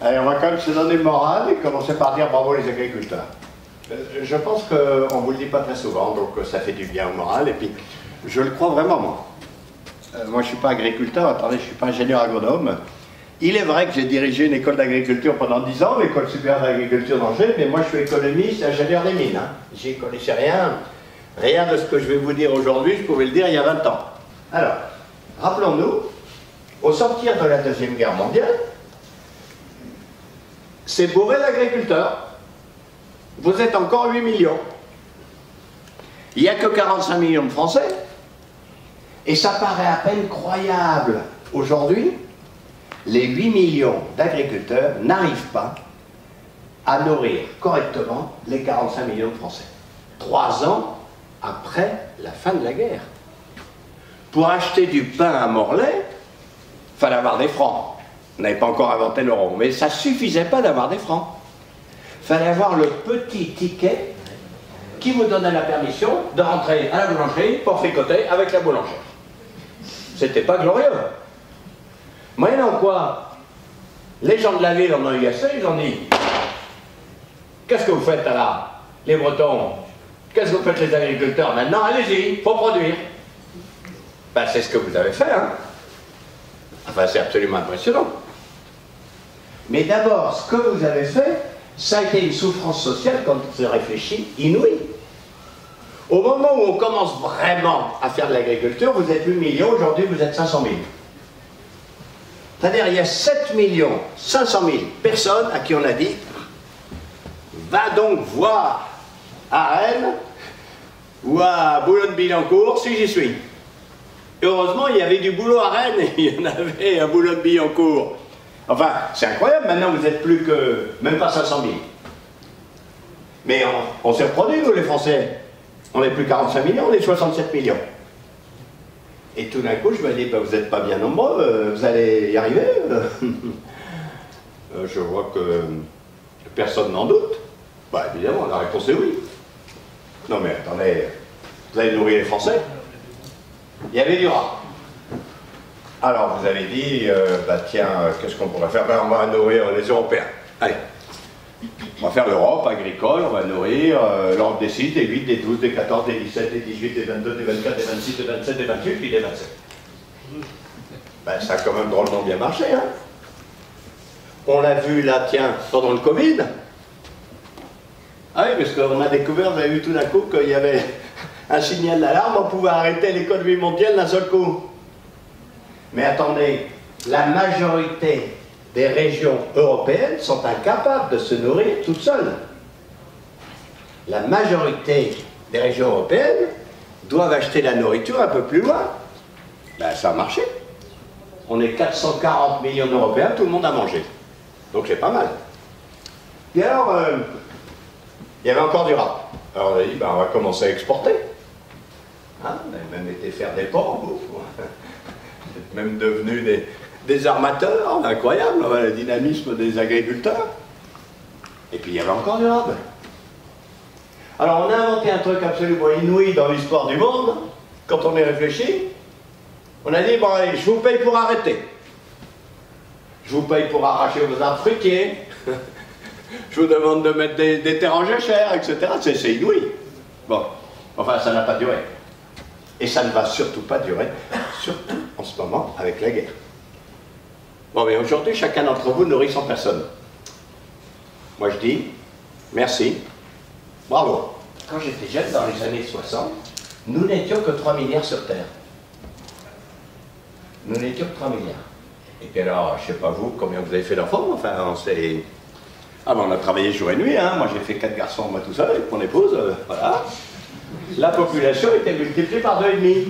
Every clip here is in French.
Allez, on va quand même se donner le moral et commencer par dire bravo les agriculteurs. Je pense qu'on ne vous le dit pas très souvent, donc ça fait du bien au moral, et puis je le crois vraiment, moi. Moi, je ne suis pas agriculteur, attendez, je ne suis pas ingénieur agronome. Il est vrai que j'ai dirigé une école d'agriculture pendant 10 ans, l'école supérieure d'agriculture d'Angers, mais moi je suis économiste et ingénieur des mines. Hein. J'y connaissais rien. Rien de ce que je vais vous dire aujourd'hui, je pouvais le dire il y a 20 ans. Alors, rappelons-nous, au sortir de la Deuxième Guerre mondiale, c'est bourré d'agriculteurs. Vous êtes encore 8 millions. Il n'y a que 45 millions de Français. Et ça paraît à peine croyable. Aujourd'hui, les 8 millions d'agriculteurs n'arrivent pas à nourrir correctement les 45 millions de Français. 3 ans après la fin de la guerre. Pour acheter du pain à Morlaix, il fallait avoir des francs. On n'avait pas encore inventé l'euro, mais ça ne suffisait pas d'avoir des francs. Il fallait avoir le petit ticket qui vous donnait la permission de rentrer à la boulangerie pour fricoter avec la boulangère. C'était pas glorieux. Moyennant quoi, les gens de la ville en ont eu assez, ils ont dit « Qu'est-ce que vous faites là, les Bretons? Qu'est-ce que vous faites les agriculteurs maintenant? Allez-y, il faut produire. » Ben, c'est ce que vous avez fait, hein. Enfin, c'est absolument impressionnant. Mais d'abord, ce que vous avez fait, ça a été une souffrance sociale, quand on se réfléchit, inouïe. Au moment où on commence vraiment à faire de l'agriculture, vous êtes 8 millions, aujourd'hui vous êtes 500 000. C'est-à-dire il y a 7 500 000 personnes à qui on a dit « Va donc voir à Rennes ou à Boulogne-Billancourt si j'y suis ». Heureusement, il y avait du boulot à Rennes et il y en avait à Boulogne-Billancourt. Enfin, c'est incroyable, maintenant vous êtes plus que, même pas 500 000. Mais on s'est reproduit, nous les Français. On n'est plus 45 millions, on est 67 millions. Et tout d'un coup, je me dis, bah, vous n'êtes pas bien nombreux, vous allez y arriver. Je vois que personne n'en doute. Bah évidemment, la réponse est oui. Non mais attendez, vous allez nourrir les Français. Il y avait du rat. Alors vous avez dit, bah tiens, qu'est-ce qu'on pourrait faire? Ben, on va nourrir les Européens. Allez, on va faire l'Europe agricole, on va nourrir l'Europe des 6, des 8, des 12, des 14, des 17, des 18, des 22, des 24, des 26, des 27, des 28, puis des 27. Ben, ça a quand même drôlement bien marché, hein. On l'a vu là, tiens, pendant le Covid. Ah oui, parce qu'on a découvert, vous avez vu tout d'un coup qu'il y avait un signal d'alarme, on pouvait arrêter l'économie mondiale d'un seul coup. Mais attendez, la majorité des régions européennes sont incapables de se nourrir toutes seules. La majorité des régions européennes doivent acheter la nourriture un peu plus loin. Ben, ça a marché. On est 440 millions d'Européens, tout le monde a mangé. Donc c'est pas mal. Et alors, il y avait encore du rat. Alors on a dit, ben, on va commencer à exporter. Hein, on a même été faire des ports, vous êtes même devenus des armateurs, incroyable, le dynamisme des agriculteurs. Et puis il y avait encore du rab. Alors on a inventé un truc absolument inouï dans l'histoire du monde, quand on y réfléchit. On a dit, bon allez, je vous paye pour arrêter. Je vous paye pour arracher vos arbres fruitiers. Je vous demande de mettre des terres en jachère, etc. C'est inouï. Bon, enfin ça n'a pas duré. Et ça ne va surtout pas durer, surtout en ce moment avec la guerre. Bon, mais aujourd'hui, chacun d'entre vous nourrit 100 personnes. Moi, je dis, merci, bravo. Quand j'étais jeune, dans les années 60, nous n'étions que 3 milliards sur Terre. Nous n'étions que 3 milliards. Et puis alors, je ne sais pas vous, combien vous avez fait d'enfants, enfin, on s'est... Ah ben, on a travaillé jour et nuit, hein. Moi j'ai fait 4 garçons, moi tout seul, avec mon épouse, voilà. La population était multipliée par 2,5.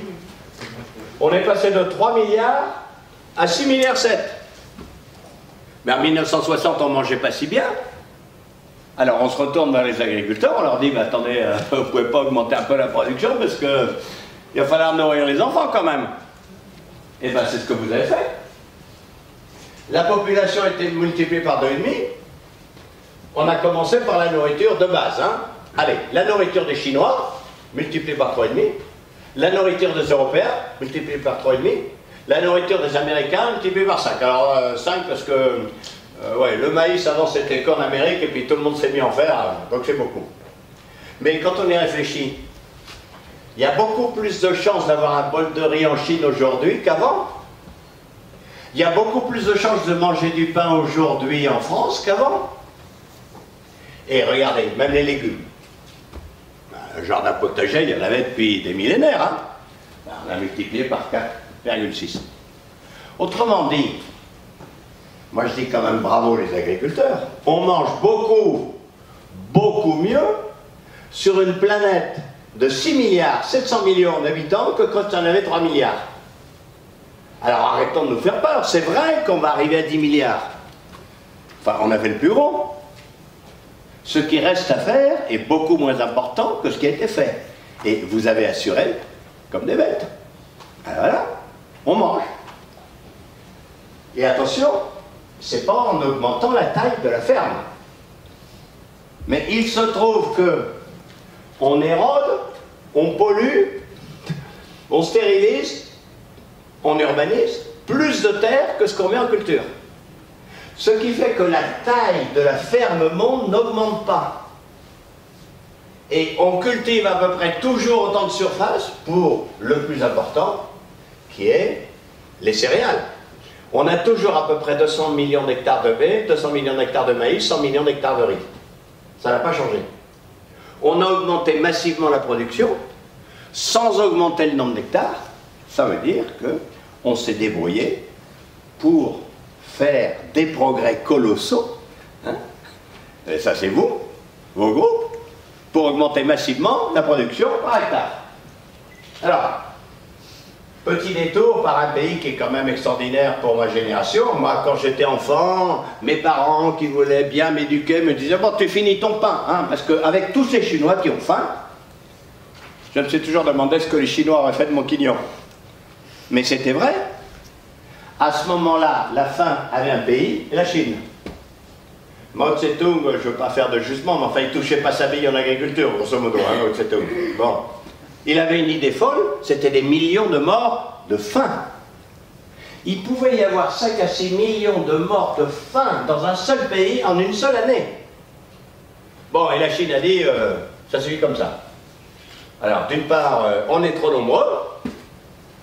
On est passé de 3 milliards à 6 milliards 7. Mais en 1960, on ne mangeait pas si bien. Alors on se retourne vers les agriculteurs, on leur dit, mais attendez, vous ne pouvez pas augmenter un peu la production parce qu'il va falloir nourrir les enfants quand même. Et bien c'est ce que vous avez fait. La population a été multipliée par 2,5. On a commencé par la nourriture de base. Hein. Allez, la nourriture des Chinois, multipliée par 3,5. La nourriture des Européens, multipliée par 3,5. La nourriture des Américains, multipliée par 5. Alors 5 parce que Ouais, le maïs avant c'était qu'en Amérique et puis tout le monde s'est mis en faire, donc c'est beaucoup. Mais quand on y réfléchit, il y a beaucoup plus de chances d'avoir un bol de riz en Chine aujourd'hui qu'avant. Il y a beaucoup plus de chances de manger du pain aujourd'hui en France qu'avant. Et regardez, même les légumes. Un jardin potager, il y en avait depuis des millénaires. Hein. On a multiplié par 4,6. Autrement dit, moi je dis quand même bravo les agriculteurs. On mange beaucoup, beaucoup mieux sur une planète de 6 milliards 700 millions d'habitants que quand il y en avait 3 milliards. Alors arrêtons de nous faire peur, c'est vrai qu'on va arriver à 10 milliards. Enfin, on a fait le plus gros. Ce qui reste à faire est beaucoup moins important que ce qui a été fait. Et vous avez assuré comme des bêtes. Alors voilà, on mange. Et attention, c'est pas en augmentant la taille de la ferme. Mais il se trouve que on érode, on pollue, on stérilise, on urbanise plus de terre que ce qu'on met en culture. Ce qui fait que la taille de la ferme monde n'augmente pas. Et on cultive à peu près toujours autant de surface pour le plus important, qui est les céréales. On a toujours à peu près 200 millions d'hectares de blé, 200 millions d'hectares de maïs, 100 millions d'hectares de riz. Ça n'a pas changé. On a augmenté massivement la production, sans augmenter le nombre d'hectares. Ça veut dire qu'on s'est débrouillé pour faire des progrès colossaux, hein, et ça c'est vous, vos groupes, pour augmenter massivement la production par hectare. Alors, petit détour par un pays qui est quand même extraordinaire pour ma génération. Moi, quand j'étais enfant, mes parents qui voulaient bien m'éduquer me disaient « Bon, tu finis ton pain, hein, parce qu'avec tous ces Chinois qui ont faim, je me suis toujours demandé ce que les Chinois auraient fait de mon quignon. » Mais c'était vrai. À ce moment-là, la faim avait un pays, la Chine. Mao Tse-tung, je ne veux pas faire de jugement, mais enfin, il ne touchait pas sa bille en agriculture, grosso modo, hein, Mao Tse-tung. Bon. Il avait une idée folle, c'était des millions de morts de faim. Il pouvait y avoir 5 à 6 millions de morts de faim dans un seul pays en une seule année. Bon, et la Chine a dit, ça suffit comme ça. Alors, d'une part, on est trop nombreux.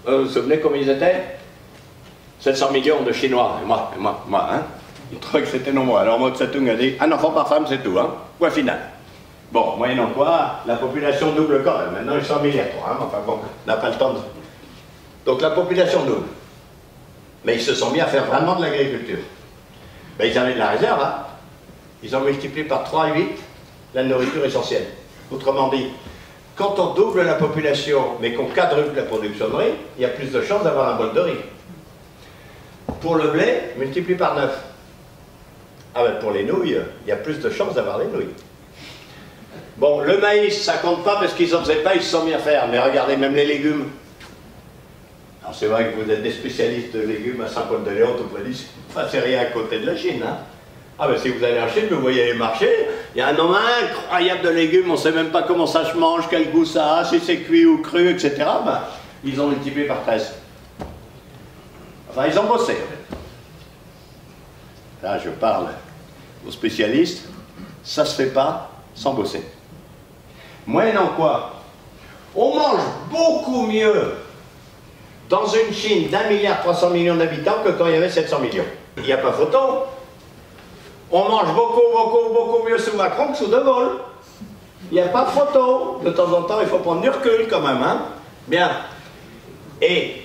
Vous vous souvenez combien ils étaient? 700 millions de Chinois, et moi, hein. Ils trouvaient que c'était nombreux. Alors Mao Tse-tung a dit, un enfant par femme, c'est tout, hein. Point final. Bon, moyennant quoi, la population double quand même. Maintenant, ils sont 1,3 milliard, hein. Enfin bon, on n'a pas le temps de... Donc la population double. Mais ils se sont mis à faire vraiment de l'agriculture. Ben, ils avaient de la réserve, hein. Ils ont multiplié par 3 à 8 la nourriture essentielle. Autrement dit, quand on double la population, mais qu'on quadruple la production de riz, il y a plus de chances d'avoir un bol de riz. Pour le blé, multiplie par 9. Ah ben pour les nouilles, il y a plus de chances d'avoir des nouilles. Bon, le maïs, ça compte pas parce qu'ils n'en faisaient pas, ils se sont mis à faire. Mais regardez, même les légumes. Alors c'est vrai que vous êtes des spécialistes de légumes à Saint-Paul-de-Léon, tout près d'ici. Enfin, c'est rien à côté de la Chine, hein. Ah ben si vous allez en Chine, vous voyez les marchés, il y a un nombre incroyable de légumes, on ne sait même pas comment ça se mange, quel goût ça a, si c'est cuit ou cru, etc. Ben, ils ont multiplié par 13. Enfin, ils ont bossé. Là, je parle aux spécialistes, ça ne se fait pas sans bosser. Moyennant quoi, on mange beaucoup mieux dans une Chine d'1,3 milliard d'habitants que quand il y avait 700 millions. Il n'y a pas photo. On mange beaucoup mieux sous Macron que sous De Gaulle. Il n'y a pas photo. De temps en temps, il faut prendre du recul quand même, hein. Bien. Et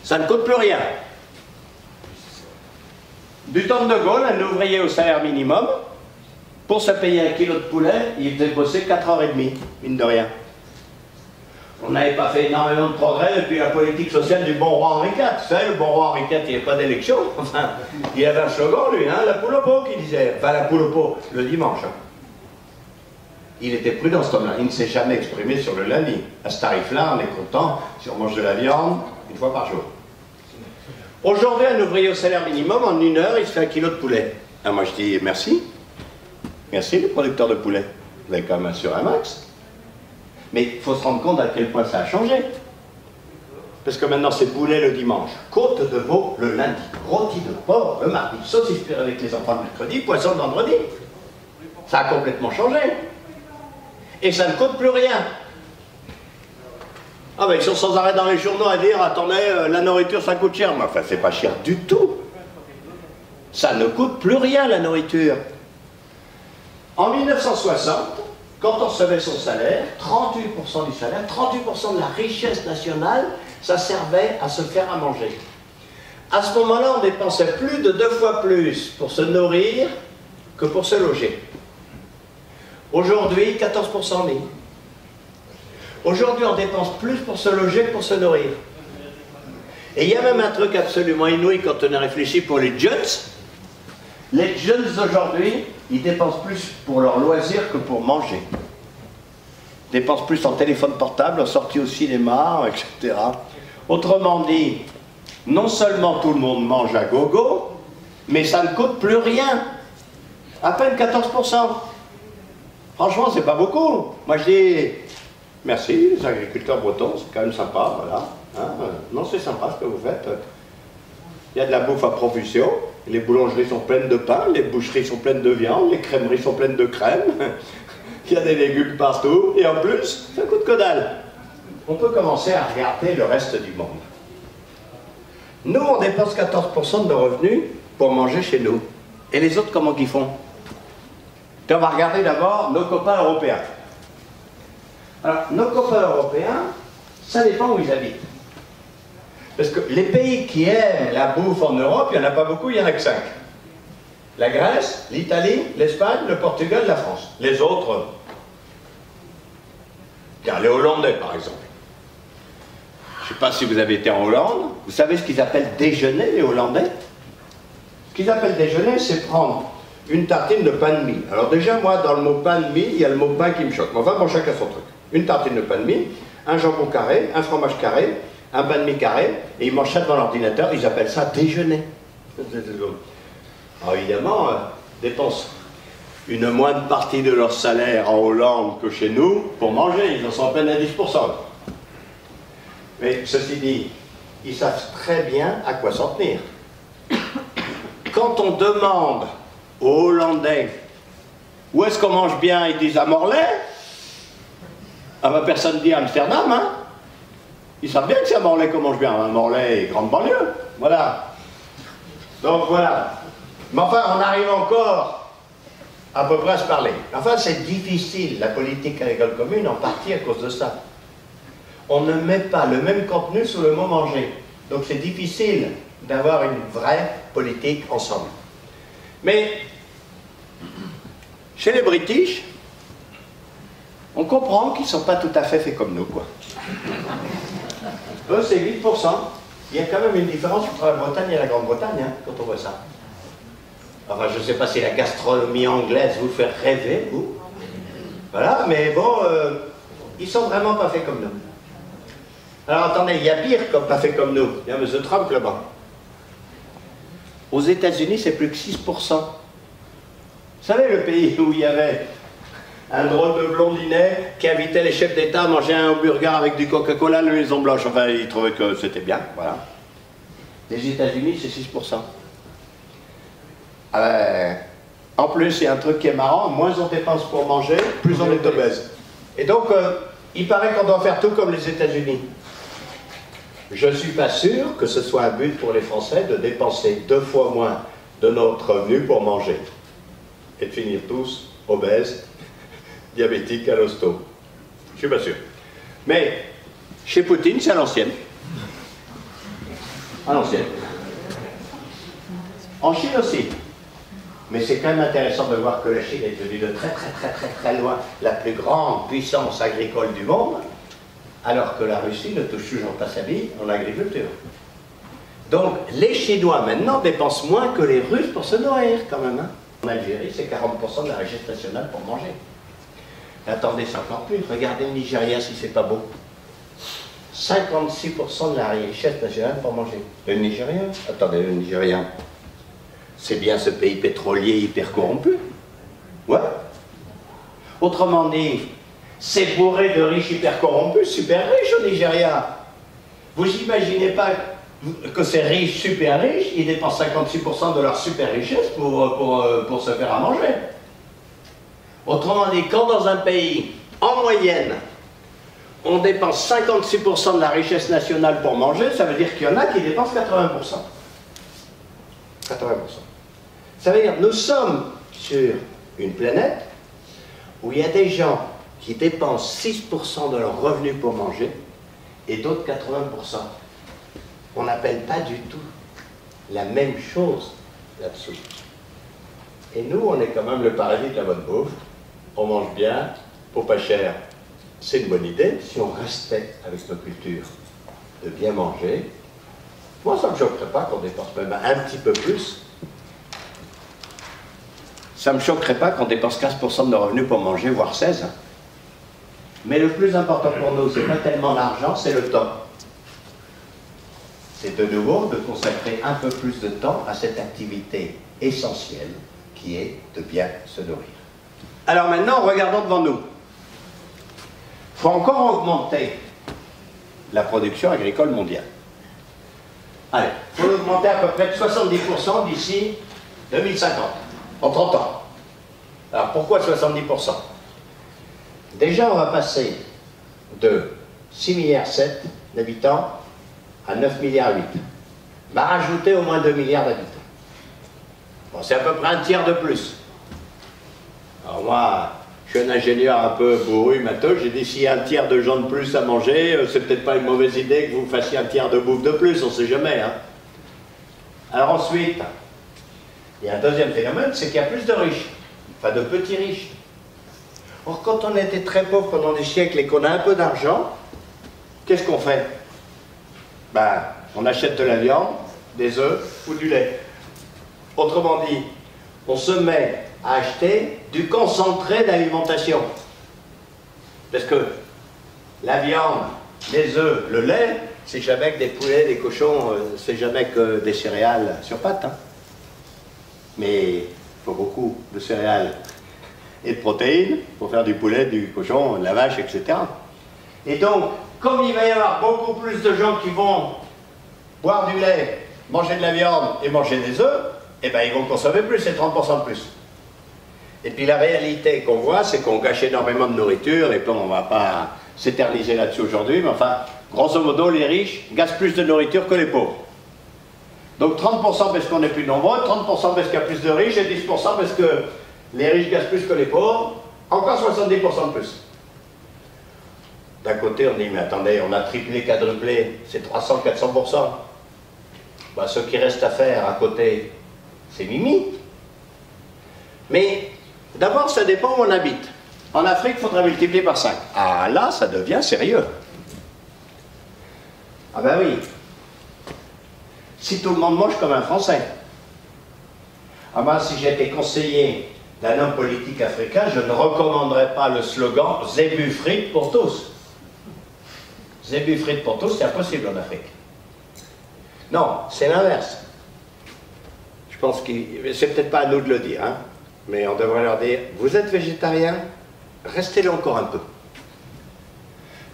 ça ne coûte plus rien. Du temps de De Gaulle, un ouvrier au salaire minimum, pour se payer 1 kilo de poulet, il faisait bosser 4h30, mine de rien. On n'avait pas fait énormément de progrès depuis la politique sociale du bon roi Henri IV. Vous savez, le bon roi Henri IV, il n'y avait pas d'élection. Enfin, il avait un slogan, lui, hein, la poule au pot, qu'il disait. Enfin, la poule au pot, le dimanche. Hein. Il était prudent, cet homme-là. Il ne s'est jamais exprimé sur le lundi. À ce tarif-là, on est content si on mange de la viande 1 fois par jour. Aujourd'hui, un ouvrier au salaire minimum, en 1 heure, il se fait 1 kilo de poulet. Alors moi, je dis merci. Merci, les producteurs de poulet. Vous avez quand même assuré un max. Mais il faut se rendre compte à quel point ça a changé. parce que maintenant c'est poulet le dimanche, côte de veau le lundi, rôti de porc le mardi, saucisse purée avec les enfants le mercredi, poisson le vendredi. Ça a complètement changé. Et ça ne coûte plus rien. Ah ben ils sont sans arrêt dans les journaux à dire, attendez, la nourriture ça coûte cher. Mais enfin c'est pas cher du tout. Ça ne coûte plus rien la nourriture. En 1960, quand on recevait son salaire, 38% du salaire, 38% de la richesse nationale, ça servait à se faire à manger. À ce moment-là, on dépensait plus de 2 fois plus pour se nourrir que pour se loger. Aujourd'hui, 14% ligne. Aujourd'hui, on dépense plus pour se loger que pour se nourrir. Et il y a même un truc absolument inouï quand on a réfléchi pour les jeunes. Les jeunes d'aujourd'hui, ils dépensent plus pour leurs loisirs que pour manger. Ils dépensent plus en téléphone portable, en sortie au cinéma, etc. Autrement dit, non seulement tout le monde mange à gogo, mais ça ne coûte plus rien. À peine 14%. Franchement, c'est pas beaucoup. Moi, je dis, merci, les agriculteurs bretons, c'est quand même sympa, voilà. Hein, non, c'est sympa ce que vous faites. Il y a de la bouffe à profusion. Les boulangeries sont pleines de pain, les boucheries sont pleines de viande, les crèmeries sont pleines de crème. Il y a des légumes partout, et en plus, ça coûte que dalle. On peut commencer à regarder le reste du monde. Nous, on dépense 14% de nos revenus pour manger chez nous. Et les autres, comment qu'ils font? Et on va regarder d'abord nos copains européens. Alors, nos copains européens, ça dépend où ils habitent. Parce que les pays qui aiment la bouffe en Europe, il n'y en a pas beaucoup, il n'y en a que 5. La Grèce, l'Italie, l'Espagne, le Portugal, la France. Les autres, les Hollandais par exemple. Je ne sais pas si vous avez été en Hollande, vous savez ce qu'ils appellent déjeuner, les Hollandais? Ce qu'ils appellent déjeuner, c'est prendre une tartine de pain de mie. Alors déjà, moi, dans le mot pain de mie, il y a le mot pain qui me choque. Mais enfin, bon, chacun son truc. Une tartine de pain de mie, un jambon carré, un fromage carré, un pain de mie carré, et ils mangent ça devant l'ordinateur, ils appellent ça déjeuner. Alors évidemment, dépensent une moindre partie de leur salaire en Hollande que chez nous pour manger, ils en sont à peine à 10%. Mais ceci dit, ils savent très bien à quoi s'en tenir. Quand on demande aux Hollandais où est-ce qu'on mange bien, ils disent à Morlaix. Ah ben personne dit Amsterdam, hein. Ils savent bien que c'est à Morlaix qu'on mange bien. Morlaix et grande banlieue, voilà. Donc voilà. Mais enfin, on arrive encore à peu près à se parler. Enfin, c'est difficile, la politique agricole commune, en partie à cause de ça. On ne met pas le même contenu sous le mot manger. Donc c'est difficile d'avoir une vraie politique ensemble. Mais chez les British, on comprend qu'ils ne sont pas tout à fait faits comme nous, quoi. Eux, c'est 8%. Il y a quand même une différence entre la Bretagne et la Grande-Bretagne, hein, quand on voit ça. Enfin, je ne sais pas si la gastronomie anglaise vous fait rêver, vous. Voilà, mais bon, ils sont vraiment pas faits comme nous. Alors attendez, il y a pire comme pas fait comme nous. Il y a M. Trump là-bas. Aux États-Unis, c'est plus que 6%. Vous savez, le pays où il y avait un drôle de blondinet qui invitait les chefs d'État à manger un hamburger avec du Coca-Cola à la Maison Blanche. Enfin, il trouvait que c'était bien, voilà. Les États-Unis, c'est 6%. En plus, il y a un truc qui est marrant, moins on dépense pour manger, plus on est obèse. Et donc, il paraît qu'on doit faire tout comme les États-Unis. Je ne suis pas sûr que ce soit un but pour les Français de dépenser 2 fois moins de notre revenu pour manger. Et de finir tous obèses, diabétiques à l'hosto. Je ne suis pas sûr. Mais, chez Poutine, c'est à l'ancienne. À l'ancienne. En Chine aussi. Mais c'est quand même intéressant de voir que la Chine est devenue de très loin la plus grande puissance agricole du monde, alors que la Russie ne touche toujours pas sa vie en agriculture. Donc les Chinois maintenant dépensent moins que les Russes pour se nourrir quand même. Hein. En Algérie, c'est 40% de la richesse nationale pour manger. Attendez, c'est encore plus. Regardez le Nigeria si c'est pas beau. 56% de la richesse nationale pour manger. Le Nigeria, attendez, le Nigeria. C'est bien ce pays pétrolier hyper corrompu. Ouais. Autrement dit, c'est bourré de riches hyper corrompus, super riches au Nigeria. Vous imaginez pas que ces riches, super riches, ils dépensent 56% de leur super richesse pour se faire à manger. Autrement dit, quand dans un pays, en moyenne, on dépense 56% de la richesse nationale pour manger, ça veut dire qu'il y en a qui dépensent 80%. 80%. Ça veut dire que nous sommes sur une planète où il y a des gens qui dépensent 6% de leurs revenus pour manger et d'autres 80%. On n'appelle pas du tout la même chose là-dessous. Et nous, on est quand même le paradis de la bonne bouffe. On mange bien, pour pas cher. C'est une bonne idée, si on respecte avec nos cultures de bien manger. Moi, ça ne me choquerait pas qu'on dépense même un petit peu plus. Ça ne me choquerait pas qu'on dépense 15% de nos revenus pour manger, voire 16%. Mais le plus important pour nous, ce n'est pas tellement l'argent, c'est le temps. C'est de nouveau de consacrer un peu plus de temps à cette activité essentielle qui est de bien se nourrir. Alors maintenant, regardons devant nous. Il faut encore augmenter la production agricole mondiale. Allez, il faut augmenter à peu près de 70% d'ici 2050, en 30 ans. Alors pourquoi 70%? Déjà, on va passer de 6,7 milliards d'habitants à 9,8 milliards. On va rajouter au moins 2 milliards d'habitants. Bon, c'est à peu près un tiers de plus. Alors moi, je suis un ingénieur un peu bourru, matos, j'ai dit s'il y a un tiers de gens de plus à manger, c'est peut-être pas une mauvaise idée que vous fassiez un tiers de bouffe de plus, on ne sait jamais. Hein. Alors ensuite, il y a un deuxième phénomène, c'est qu'il y a plus de riches, enfin de petits riches. Or, quand on était très pauvre pendant des siècles et qu'on a un peu d'argent, qu'est-ce qu'on fait? Ben, on achète de la viande, des œufs ou du lait. Autrement dit, on se met à acheter du concentré d'alimentation. Parce que la viande, les œufs, le lait, c'est jamais que des poulets, des cochons, c'est jamais que des céréales sur pattes. Hein. Mais il faut beaucoup de céréales et de protéines pour faire du poulet, du cochon, de la vache, etc. Et donc, comme il va y avoir beaucoup plus de gens qui vont boire du lait, manger de la viande et manger des œufs, eh bien ils vont consommer plus, c'est 30% de plus. Et puis la réalité qu'on voit, c'est qu'on gâche énormément de nourriture, et puis on ne va pas s'éterniser là-dessus aujourd'hui, mais enfin, grosso modo, les riches gâchent plus de nourriture que les pauvres. Donc 30% parce qu'on est plus nombreux, 30% parce qu'il y a plus de riches, et 10% parce que les riches gâchent plus que les pauvres, encore 70% de plus. D'un côté, on dit, mais attendez, on a triplé, quadruplé, c'est 300-400%. Ben, ce qui reste à faire à côté, c'est mimi. Mais d'abord, ça dépend où on habite. En Afrique, il faudrait multiplier par 5. Ah là, ça devient sérieux. Ah ben oui. Si tout le monde mange comme un Français. Ah ben, si j'étais conseiller d'un homme politique africain, je ne recommanderais pas le slogan « Zébu frites pour tous ». Zébu frites pour tous, c'est impossible en Afrique. Non, c'est l'inverse. Je pense que c'est peut-être pas à nous de le dire, hein, mais on devrait leur dire « Vous êtes végétarien, restez-le encore un peu ».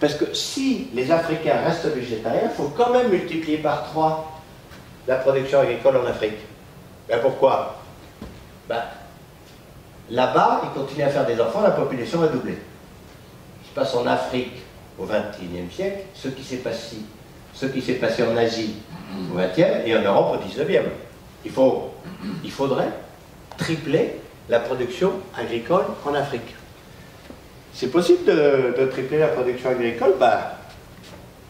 Parce que si les Africains restent végétariens, il faut quand même multiplier par 3 la production agricole en Afrique. Ben pourquoi? Ben, là-bas, ils continuent à faire des enfants, la population va doubler. Ce qui se passe en Afrique au XXIe siècle, ce qui s'est passé en Asie au XXe et en Europe au XIXe. Il faudrait tripler la production agricole en Afrique. C'est possible de tripler la production agricole? Ben,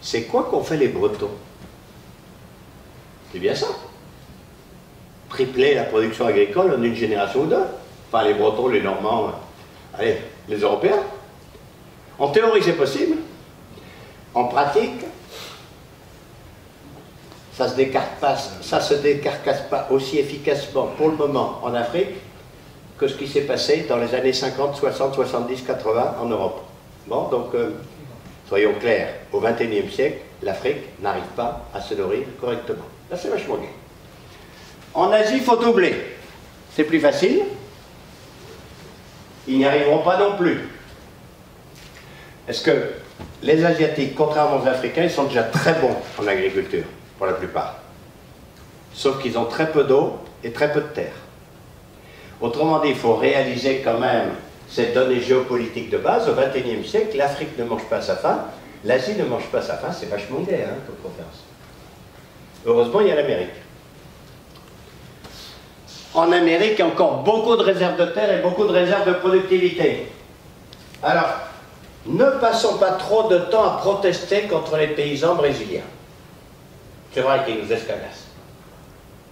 c'est quoi qu'ont fait les Bretons? C'est bien ça. Tripler la production agricole en une génération ou deux. Enfin, les Bretons, les Normands, allez, les Européens. En théorie, c'est possible. En pratique, ça se décarcasse pas aussi efficacement pour le moment en Afrique que ce qui s'est passé dans les années 50, 60, 70, 80 en Europe. Bon, donc, soyons clairs, au XXIe siècle, l'Afrique n'arrive pas à se nourrir correctement. Là, c'est vachement gai. En Asie, il faut doubler. C'est plus facile. Ils n'y arriveront pas non plus. Est-ce que les Asiatiques, contrairement aux Africains, ils sont déjà très bons en agriculture, pour la plupart. Sauf qu'ils ont très peu d'eau et très peu de terre. Autrement dit, il faut réaliser quand même cette donnée géopolitique de base. Au XXIe siècle, l'Afrique ne mange pas sa faim, l'Asie ne mange pas sa faim, c'est vachement gai hein, comme conférence. Heureusement, il y a l'Amérique. En Amérique, il y a encore beaucoup de réserves de terre et beaucoup de réserves de productivité. Alors, ne passons pas trop de temps à protester contre les paysans brésiliens. C'est vrai qu'ils nous escagassent.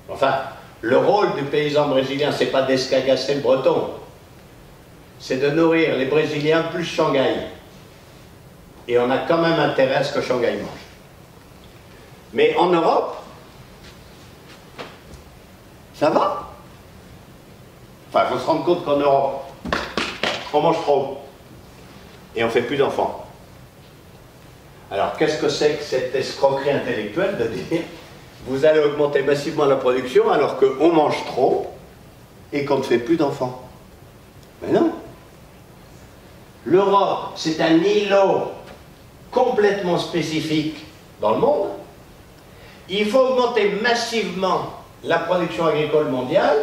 Enfin, le rôle du paysan brésilien, c'est pas d'escagasser le breton. C'est de nourrir les Brésiliens plus Shanghai. Et on a quand même intérêt à ce que Shanghai mange. Mais en Europe, ça va. Enfin, il faut se rendre compte qu'en Europe, on mange trop. Et on ne fait plus d'enfants. Alors, qu'est-ce que c'est que cette escroquerie intellectuelle de dire vous allez augmenter massivement la production alors qu'on mange trop et qu'on ne fait plus d'enfants? Mais non. L'Europe, c'est un îlot complètement spécifique dans le monde. Il faut augmenter massivement la production agricole mondiale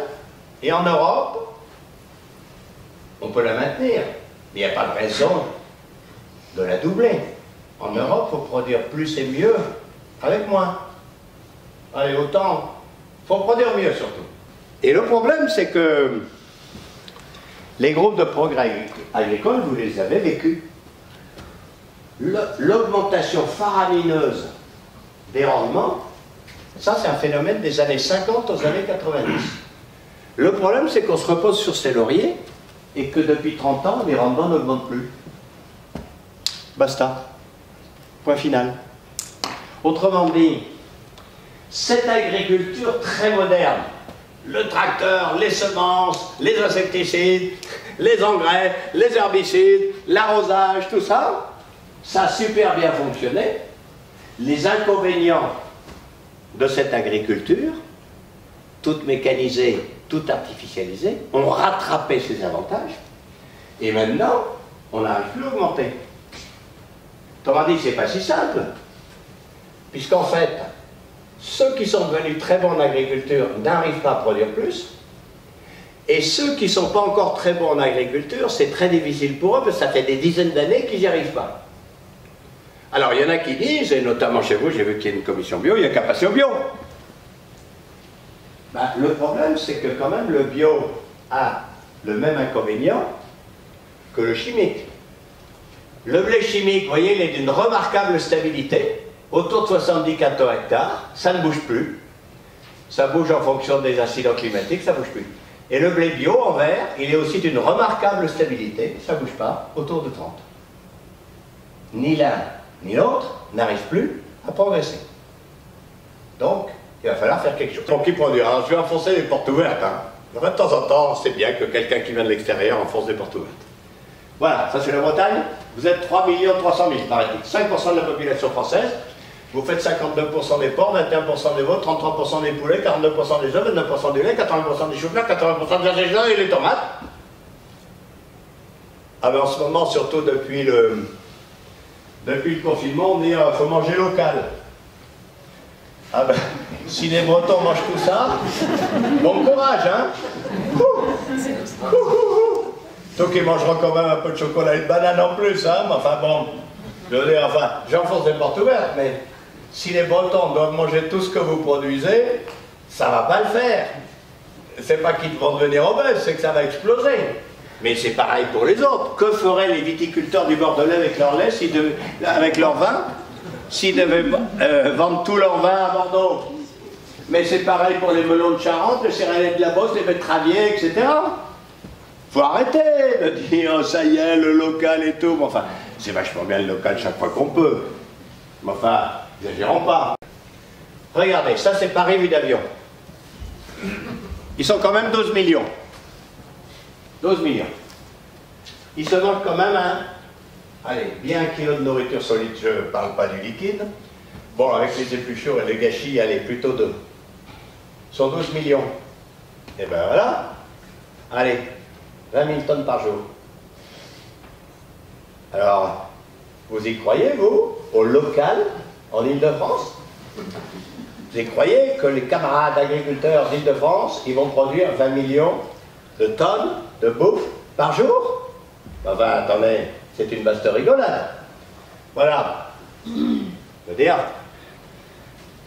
et en Europe, on peut la maintenir. Mais il n'y a pas de raison de la doubler. En Europe, il faut produire plus et mieux avec moins. Allez, autant, il faut produire mieux surtout. Et le problème, c'est que les groupes de progrès agricoles, vous les avez vécus. L'augmentation faramineuse des rendements, ça c'est un phénomène des années 50 aux années 90. Le problème, c'est qu'on se repose sur ses lauriers et que depuis 30 ans, les rendements n'augmentent plus. Basta. Point final. Autrement dit, cette agriculture très moderne, le tracteur, les semences, les insecticides, les engrais, les herbicides, l'arrosage, tout ça, ça a super bien fonctionné. Les inconvénients de cette agriculture, toute mécanisée, toute artificialisée, ont rattrapé ces avantages. Et maintenant, on n'arrive plus à augmenter. Autrement dit, c'est pas si simple. Puisqu'en fait, ceux qui sont devenus très bons en agriculture n'arrivent pas à produire plus. Et ceux qui ne sont pas encore très bons en agriculture, c'est très difficile pour eux, parce que ça fait des dizaines d'années qu'ils n'y arrivent pas. Alors, il y en a qui disent, et notamment chez vous, j'ai vu qu'il y a une commission bio, il n'y a qu'à passer au bio. Ben, le problème, c'est que quand même, le bio a le même inconvénient que le chimique. Le blé chimique, vous voyez, il est d'une remarquable stabilité, autour de 70 hectares, ça ne bouge plus. Ça bouge en fonction des incidents climatiques, ça ne bouge plus. Et le blé bio, en vert, il est aussi d'une remarquable stabilité, ça ne bouge pas, autour de 30. Ni l'un ni l'autre n'arrive plus à progresser. Donc, il va falloir faire quelque chose. Donc, il produira, je vais enfoncer les portes ouvertes. Hein. De temps en temps, c'est bien que quelqu'un qui vient de l'extérieur enfonce des portes ouvertes. Voilà, ça c'est la Bretagne. Vous êtes 3 300 000, paraît-il. 5% de la population française. Vous faites 52% des porcs, 21% des veaux, 33% des poulets, 42% des œufs, 29% du lait, 80% des choux-fleurs, 80% des ingrédients et les tomates. Ah ben en ce moment, surtout depuis le confinement, on dit qu'il faut manger local. Ah ben, si les Bretons mangent tout ça, bon courage, hein. Sauf qu'ils mangeront quand même un peu de chocolat et de banane en plus, hein. Mais enfin bon, je veux dire, enfin, j'enfonce des portes ouvertes, mais si les Bretons doivent manger tout ce que vous produisez, ça va pas le faire. C'est pas qu'ils vont devenir obèses, c'est que ça va exploser. Mais c'est pareil pour les autres. Que feraient les viticulteurs du Bordelais avec leur lait, avec leur vin, s'ils devaient vendre tout leur vin à Bordeaux? Mais c'est pareil pour les melons de Charente, les céréaliers de la Beauce, les betteraviers, etc. Faut arrêter de dire oh, ça y est, le local et tout. Mais enfin, c'est vachement bien le local chaque fois qu'on peut. Mais enfin, n'exagérons pas. Regardez, ça c'est Paris vue d'avion. Ils sont quand même 12 millions. 12 millions. Ils se mangent quand même allez, bien 1 kilo de nourriture solide, je ne parle pas du liquide. Bon, avec les épluchures et les gâchis, allez, plutôt 2. Ils sont 12 millions. Et ben voilà. Allez, 20 000 tonnes par jour. Alors, Vous y croyez, vous, au local, en Île-de-France? Vous y croyez que les camarades agriculteurs d'Île-de-France, ils vont produire 20 millions de tonnes de bouffe par jour? Enfin, attendez, c'est une vaste rigolade. Voilà. Je veux dire,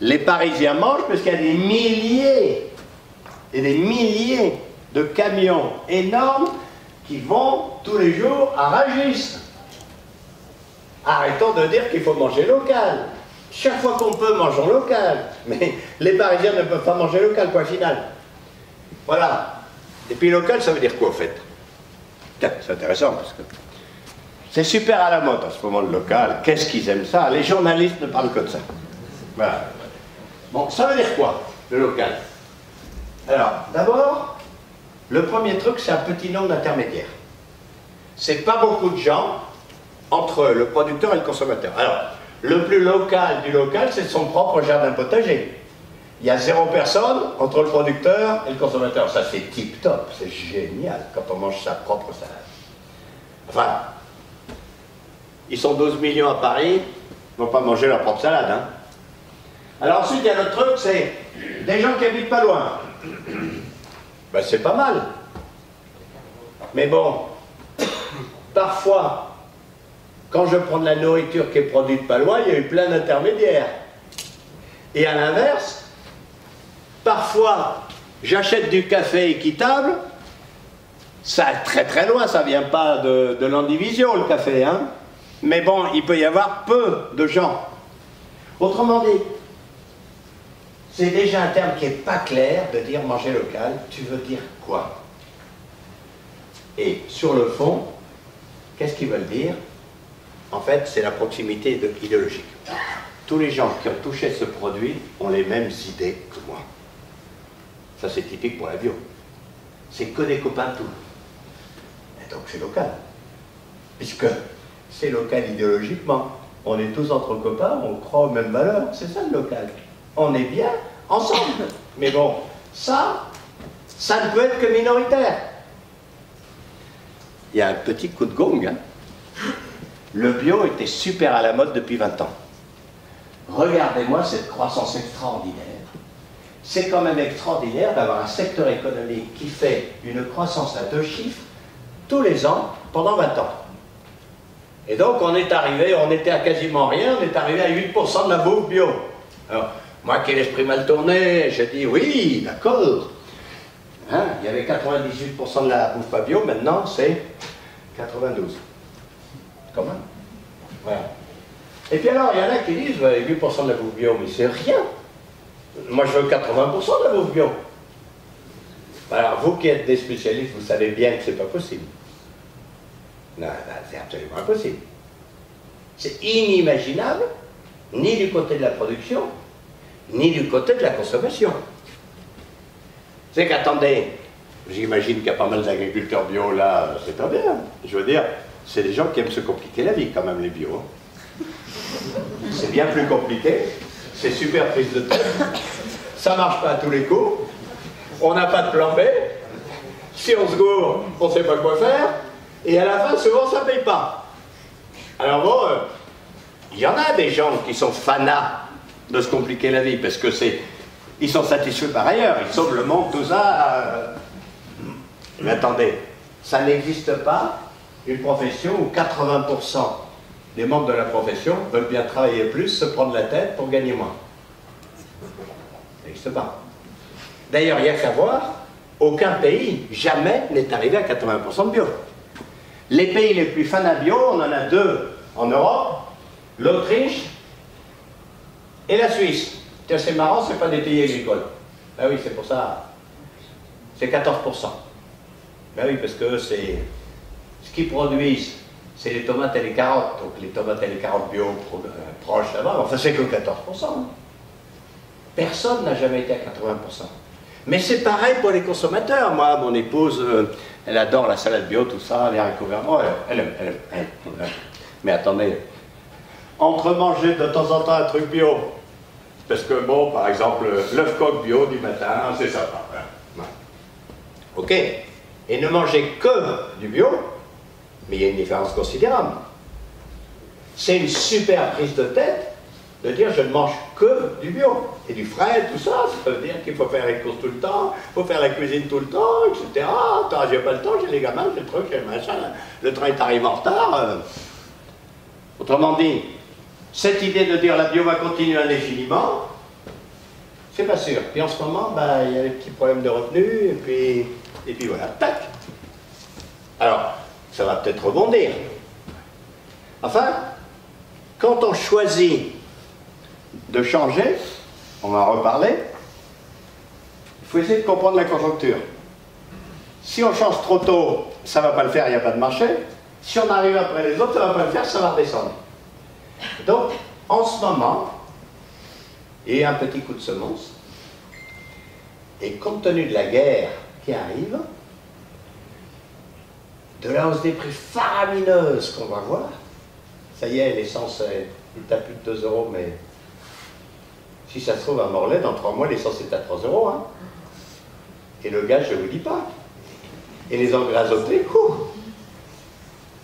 les Parisiens mangent parce qu'il y a des milliers et des milliers de camions énormes qui vont tous les jours à Rungis. Arrêtons de dire qu'il faut manger local. Chaque fois qu'on peut, mangeons local. Mais les Parisiens ne peuvent pas manger local, point final. Voilà. Et puis local, ça veut dire quoi, au fait? C'est intéressant, parce que c'est super à la mode en ce moment, le local. Qu'est-ce qu'ils aiment ça? Les journalistes ne parlent que de ça. Voilà. Bon, ça veut dire quoi, le local? Alors, d'abord, le premier truc, c'est un petit nombre d'intermédiaires. C'est pas beaucoup de gens entre le producteur et le consommateur. Alors, le plus local du local, c'est son propre jardin potager. Il y a 0 personne entre le producteur et le consommateur. Ça, c'est tip-top, c'est génial quand on mange sa propre salade. Enfin, ils sont 12 millions à Paris, ils ne vont pas manger leur propre salade. Hein. Alors ensuite, il y a l'autre truc, c'est des gens qui habitent pas loin. Ben, c'est pas mal. Mais bon, parfois, quand je prends de la nourriture qui est produite pas loin, il y a eu plein d'intermédiaires. Et à l'inverse, parfois, j'achète du café équitable, ça très très loin, ça vient pas de l'Andivision, le café, hein. Mais bon, il peut y avoir peu de gens. Autrement dit, c'est déjà un terme qui n'est pas clair de dire manger local, tu veux dire quoi? Et sur le fond, qu'est-ce qu'ils veulent dire? En fait, c'est la proximité idéologique. Tous les gens qui ont touché ce produit ont les mêmes idées que moi. Ça, c'est typique pour la bio. C'est que des copains tous. Et donc, c'est local. Puisque c'est local idéologiquement. On est tous entre copains, on croit aux mêmes valeurs. C'est ça, le local. On est bien ensemble. Mais bon, ça ne peut être que minoritaire. Il y a un petit coup de gong, hein. Le bio était super à la mode depuis 20 ans. Regardez-moi cette croissance extraordinaire. C'est quand même extraordinaire d'avoir un secteur économique qui fait une croissance à 2 chiffres tous les ans pendant 20 ans. Et donc on est arrivé, on était à quasiment rien, on est arrivé à 8% de la bouffe bio. Alors, moi qui ai l'esprit mal tourné, j'ai dit oui, d'accord. Hein, il y avait 98% de la bouffe pas bio, maintenant c'est 92. Quand même. Voilà. Et puis alors, il y en a qui disent 8% de la bouffe bio, mais c'est rien. Moi, je veux 80% de la bouffe bio. Alors, vous qui êtes des spécialistes, vous savez bien que c'est pas possible. Non, c'est absolument impossible. C'est inimaginable, ni du côté de la production, ni du côté de la consommation. C'est qu'attendez, j'imagine qu'il y a pas mal d'agriculteurs bio là, c'est pas bien. Je veux dire, c'est des gens qui aiment se compliquer la vie quand même, les bio. C'est bien plus compliqué, c'est super prise de tête, ça marche pas à tous les coups, on n'a pas de plan B, si on se gourre, on ne sait pas quoi faire, et à la fin, souvent, ça ne paye pas. Alors bon, il y en a des gens qui sont fanas de se compliquer la vie, parce que ils sont satisfaits par ailleurs, ils sauvent le monde, tout ça. Mais attendez, ça n'existe pas une profession où 80% des membres de la profession veulent bien travailler plus, se prendre la tête pour gagner moins. Ça n'existe pas. D'ailleurs, il n'y a qu'à voir, aucun pays, jamais, n'est arrivé à 80% de bio. Les pays les plus fans à bio, on en a 2 en Europe, l'Autriche et la Suisse. C'est marrant, ce n'est pas des pays agricoles. Ben oui, c'est pour ça. C'est 14%. Ben oui, parce que c'est ce qu'ils produisent, c'est les tomates et les carottes. Donc les tomates et les carottes bio proches là-bas, enfin c'est que 14%. Personne n'a jamais été à 80%. Mais c'est pareil pour les consommateurs. Moi, mon épouse, elle adore la salade bio, tout ça, les haricots verts. Oh, elle aime. Mais attendez, entre manger de temps en temps un truc bio, parce que bon, par exemple, l'œuf coq bio du matin, c'est sympa. Ouais. Ok. Et ne manger que du bio, mais il y a une différence considérable. c'est une super prise de tête de dire je ne mange que du bio et du frais, tout ça. Ça veut dire qu'il faut faire les courses tout le temps, il faut faire la cuisine tout le temps, etc. Attends, j'ai pas le temps, j'ai les gamins, j'ai le truc, j'ai le machin, le train arrive en retard. Autrement dit, cette idée de dire la bio va continuer indéfiniment, c'est pas sûr. Puis en ce moment, ben, il y a des petits problèmes de revenus, et puis voilà, tac. Alors, ça va peut-être rebondir. Enfin, quand on choisit de changer, on va en reparler, il faut essayer de comprendre la conjoncture. Si on change trop tôt, ça ne va pas le faire, il n'y a pas de marché. Si on arrive après les autres, ça ne va pas le faire, ça va redescendre. Donc, en ce moment, il y a un petit coup de semence, et compte tenu de la guerre qui arrive, de la hausse des prix faramineuse qu'on va voir, ça y est, l'essence est à plus de 2 €, mais si ça se trouve à Morlaix, dans 3 mois, l'essence est à 3 €. Hein. Et le gaz, je ne vous dis pas. Et les engrais azotés,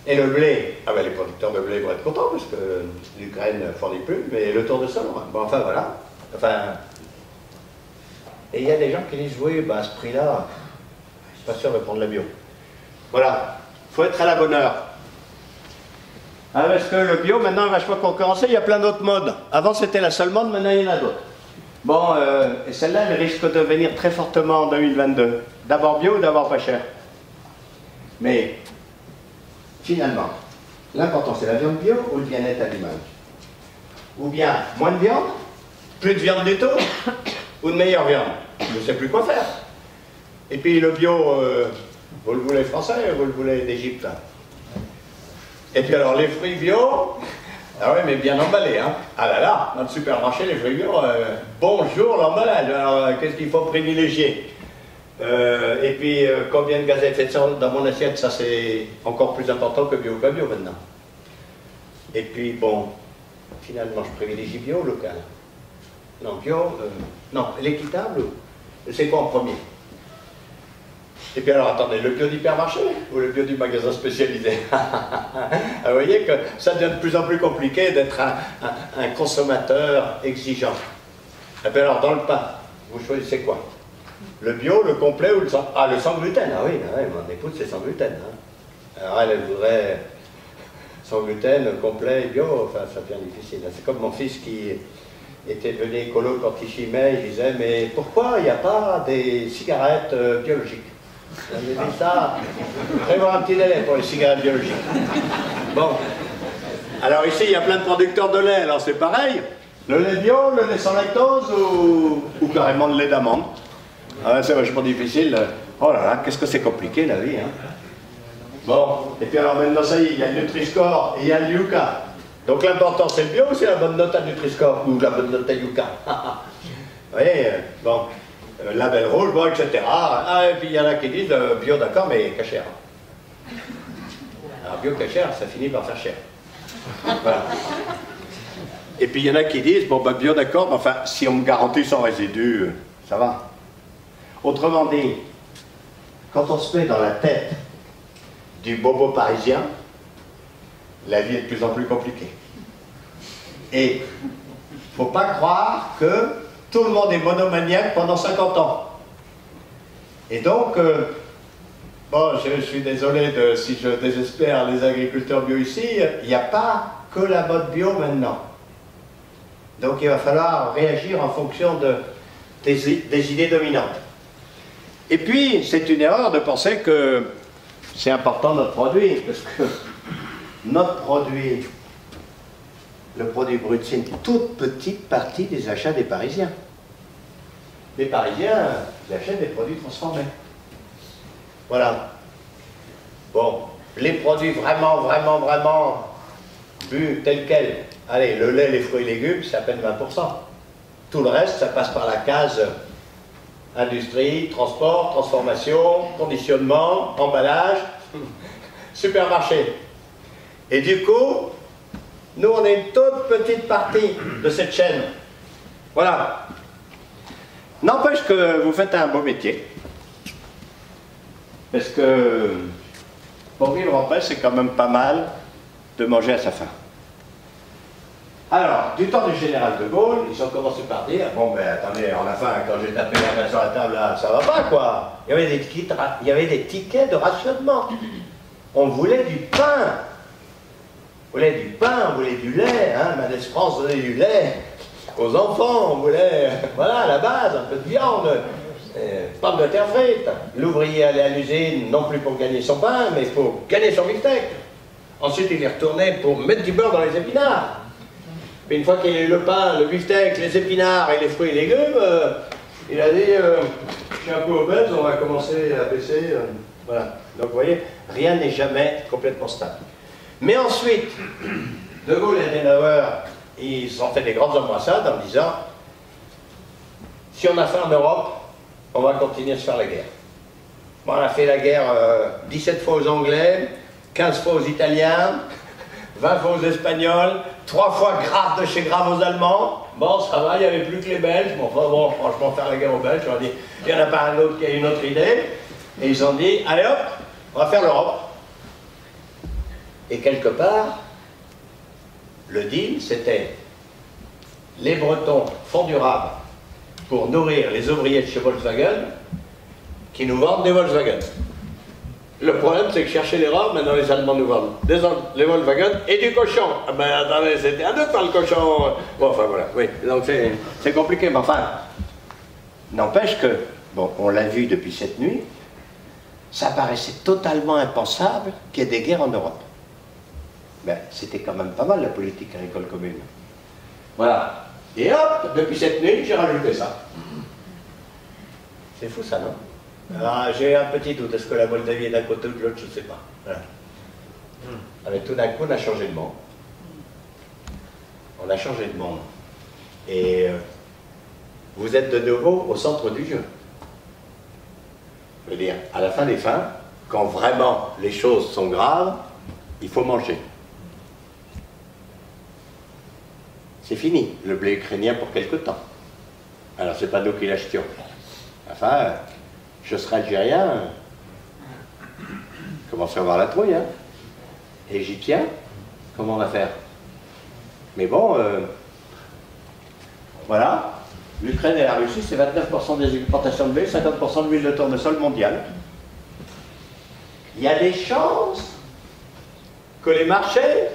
et le blé, ah ben les producteurs de blé vont être contents parce que l'Ukraine ne fournit plus, mais le tour de sol, bon, enfin voilà. Enfin, et il y a des gens qui disent oui, bah, à ce prix-là, je ne suis pas sûr de prendre la bio. Voilà, il faut être à la bonne heure. Ah, parce que le bio, maintenant, est vachement concurrencé, il y a plein d'autres modes. Avant, c'était la seule mode, maintenant, il y en a d'autres. Bon, et celle-là, elle risque de venir très fortement en 2022. D'abord bio ou d'abord pas cher. Mais, finalement, l'important, c'est la viande bio ou le bien-être animal. Ou bien, moins de viande, plus de viande du tout, ou de meilleure viande. Je ne sais plus quoi faire. Et puis, le bio, vous le voulez français, vous le voulez d'Égypte, là. Et puis alors les fruits bio, ah oui mais bien emballés, hein. Ah là là, dans le supermarché les fruits bio, bonjour l'emballage, alors qu'est-ce qu'il faut privilégier et puis combien de gaz à effet de serre dans mon assiette, ça c'est encore plus important que bio ou pas bio maintenant. Et puis bon, finalement je privilégie bio ou local. Non, bio, non, l'équitable, c'est quoi en premier? Et puis alors attendez, le bio d'hypermarché ou le bio du magasin spécialisé? Vous voyez que ça devient de plus en plus compliqué d'être un consommateur exigeant. Et puis alors dans le pain, vous choisissez quoi? Le bio, le complet ou le sans... Ah, le sans gluten, ah oui, bah ouais, mon épouse c'est sans gluten. Hein. Alors elle voudrait sans gluten, complet, bio, enfin ça devient difficile. C'est comme mon fils qui était devenu écolo quand il fumait, il disait mais pourquoi il n'y a pas des cigarettes biologiques? On avait dit ça, prévoir un petit délai pour les cigarettes biologiques. Bon, alors ici il y a plein de producteurs de lait, alors c'est pareil. Le lait bio, le lait sans lactose ou carrément le lait d'amande. Ah, c'est vachement difficile. Oh là là, qu'est-ce que c'est compliqué la vie. Hein. Bon, et puis alors maintenant ça y est, il y a le Nutri-Score et il y a le Yuka. Donc l'important c'est le bio ou c'est la bonne note à Nutri-Score ou la bonne note à Yuka? Vous voyez, bon. Label rouge, bon, etc. Ah, et puis il y en a qui disent bio d'accord, mais cachère. Alors bio cachère, ça finit par faire cher. Voilà. Et puis il y en a qui disent, bon, bah, bio d'accord, mais enfin, si on me garantit sans résidus, ça va. Autrement dit, quand on se met dans la tête du bobo parisien, la vie est de plus en plus compliquée. Et il ne faut pas croire que tout le monde est monomaniaque pendant 50 ans. Et donc, bon, je suis désolé si je désespère les agriculteurs bio ici, il n'y a pas que la mode bio maintenant. Donc il va falloir réagir en fonction des idées dominantes. Et puis, c'est une erreur de penser que c'est important notre produit, parce que notre produit, le produit brut, c'est une toute petite partie des achats des Parisiens. Les Parisiens, ils achètent des produits transformés. Voilà. Bon, les produits vraiment bu tels quels. Allez, le lait, les fruits et légumes, c'est à peine 20%. Tout le reste, ça passe par la case industrie, transport, transformation, conditionnement, emballage, supermarché. Et du coup, nous, on est une toute petite partie de cette chaîne. Voilà. N'empêche que vous faites un beau métier. Parce que pour vivre en paix, c'est quand même pas mal de manger à sa faim. Alors, du temps du général de Gaulle, ils ont commencé par dire, bon ben attendez, à la fin, quand j'ai tapé la main sur la table, là, ça va pas quoi. Il y avait des tickets de rationnement. On voulait du pain. On voulait du pain, on voulait du lait, hein, Madès France donnait du lait aux enfants, on voulait, voilà, à la base, un peu de viande, pommes de terre frites. L'ouvrier allait à l'usine, non plus pour gagner son pain, mais pour gagner son beefsteak. Ensuite, il est retourné pour mettre du beurre dans les épinards. Puis une fois qu'il a eu le pain, le beefsteak, les épinards et les fruits et légumes, il a dit, je suis un peu obèse, on va commencer à baisser, voilà. Donc vous voyez, rien n'est jamais complètement stable. Mais ensuite, De Gaulle et Adenauer, ils ont fait des grandes embrassades en disant, si on a fait en Europe, on va continuer à se faire la guerre. Bon, on a fait la guerre 17 fois aux Anglais, 15 fois aux Italiens, 20 fois aux Espagnols, 3 fois grave de chez grave aux Allemands. Bon, ça va, il n'y avait plus que les Belges. Bon, enfin, bon, franchement, faire la guerre aux Belges, on a dit, il n'y en a pas un autre qui a une autre idée. Et ils ont dit, allez hop, on va faire l'Europe. Et quelque part, le deal, c'était les Bretons font du rab pour nourrir les ouvriers de chez Volkswagen qui nous vendent des Volkswagen. Le problème, c'est que chercher les rabs, maintenant les Allemands nous vendent les Volkswagen et du cochon. Ah ben attendez, c'était à deux par le cochon. Bon, enfin voilà, oui, donc c'est compliqué, mais enfin, n'empêche que, bon, on l'a vu depuis cette nuit, ça paraissait totalement impensable qu'il y ait des guerres en Europe. Ben, c'était quand même pas mal la politique agricole commune. Voilà. Et hop, depuis cette nuit, j'ai rajouté ça. C'est fou ça, non? Alors, j'ai un petit doute. Est-ce que la Moldavie est d'un côté ou de l'autre? Je ne sais pas. Voilà. Avec tout d'un coup, on a changé de monde. On a changé de monde. Et vous êtes de nouveau au centre du jeu. Je veux dire, à la fin des fins, quand vraiment les choses sont graves, il faut manger. C'est fini, le blé ukrainien pour quelque temps. Alors, c'est pas nous qui l'achetions. Enfin, je serai algérien, je commence à avoir la trouille, hein. Et j'y tiens, comment on va faire? Mais bon, voilà, l'Ukraine et la Russie, c'est 29% des exportations de blé, 50% de l'huile de tournesol mondiale. Il y a des chances que les marchés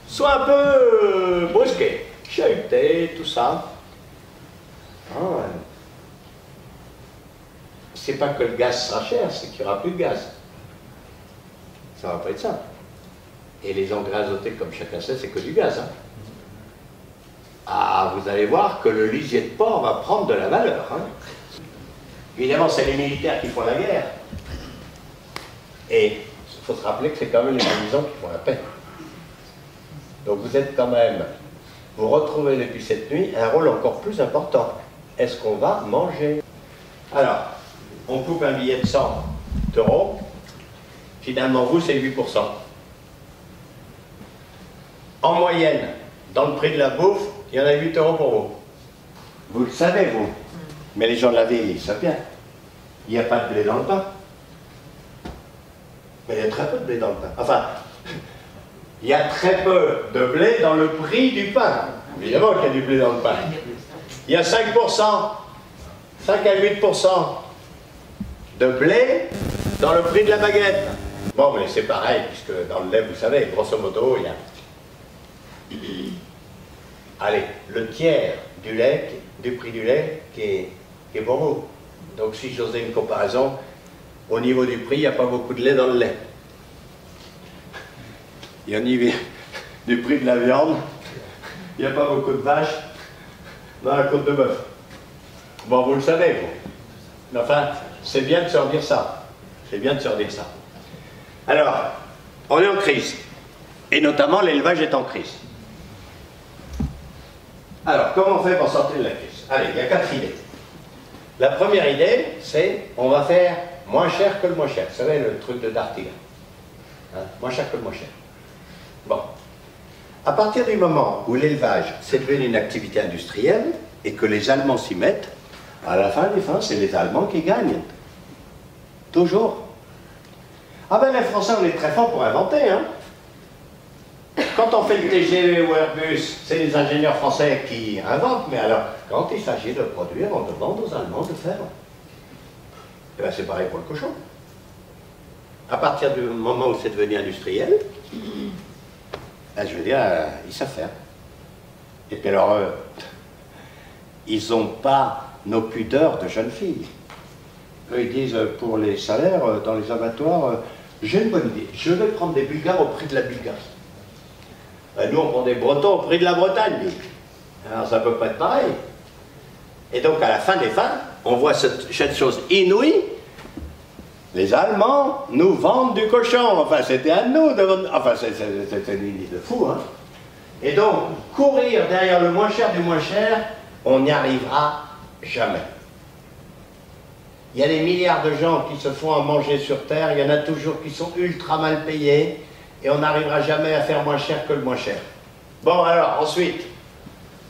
soient un peu brusqués, chahutés, tout ça. Ah, ouais. C'est pas que le gaz sera cher, c'est qu'il n'y aura plus de gaz. Ça va pas être ça. Et les engrais azotés, comme chacun sait, c'est que du gaz. Hein. Ah, vous allez voir que le lisier de porc va prendre de la valeur. Hein. Évidemment, c'est les militaires qui font la guerre. Et il faut se rappeler que c'est quand même les paysans qui font la paix. Donc vous êtes quand même, vous retrouvez depuis cette nuit un rôle encore plus important. Est-ce qu'on va manger? Alors, on coupe un billet de 100 €, finalement vous c'est 8%. En moyenne, dans le prix de la bouffe, il y en a 8 € pour vous. Vous le savez vous, mais les gens de la ville, ils savent bien. Il n'y a pas de blé dans le pain. Mais il y a très peu de blé dans le pain. Enfin, il y a très peu de blé dans le prix du pain. Évidemment qu'il y a du blé dans le pain. Il y a 5%, 5 à 8% de blé dans le prix de la baguette. Bon, mais c'est pareil, puisque dans le lait, vous savez, grosso modo, il y a... Allez, le tiers du lait, du prix du lait qui est pour vous. Donc si j'osais une comparaison, au niveau du prix, il n'y a pas beaucoup de lait dans le lait. Et au niveau du prix de la viande, il n'y a pas beaucoup de vaches dans la côte de bœuf. Bon, vous le savez, vous. Mais enfin, c'est bien de se redire ça. C'est bien de se redire ça. Alors, on est en crise. Et notamment, l'élevage est en crise. Alors, comment on fait pour sortir de la crise? Allez, il y a 4 idées. La première idée, c'est on va faire moins cher que le moins cher. Vous savez, le truc de Dartigue. Hein, moins cher que le moins cher. Bon. À partir du moment où l'élevage c'est devenu une activité industrielle et que les Allemands s'y mettent, à la fin des fins, c'est les Allemands qui gagnent. Toujours. Ah ben les Français, on est très forts pour inventer, hein. Quand on fait le TGV ou Airbus, c'est les ingénieurs français qui inventent, mais alors, quand il s'agit de produire, on demande aux Allemands de faire. Et bien c'est pareil pour le cochon. À partir du moment où c'est devenu industriel, ben, je veux dire, ils savent faire. Et puis alors, ils n'ont pas nos pudeurs de jeunes filles. Eux, ils disent, pour les salaires dans les abattoirs, j'ai une bonne idée, je vais prendre des Bulgares au prix de la Bulgarie. Ben, nous, on prend des Bretons au prix de la Bretagne. Alors, ça ne peut pas être pareil. Et donc, à la fin des fins, on voit cette chose inouïe. Les Allemands nous vendent du cochon. Enfin, c'était à nous de vendre. Enfin, c'était une idée de fou, hein. Et donc, courir derrière le moins cher du moins cher, on n'y arrivera jamais. Il y a des milliards de gens qui se font à manger sur Terre, il y en a toujours qui sont ultra mal payés, et on n'arrivera jamais à faire moins cher que le moins cher. Bon, alors, ensuite,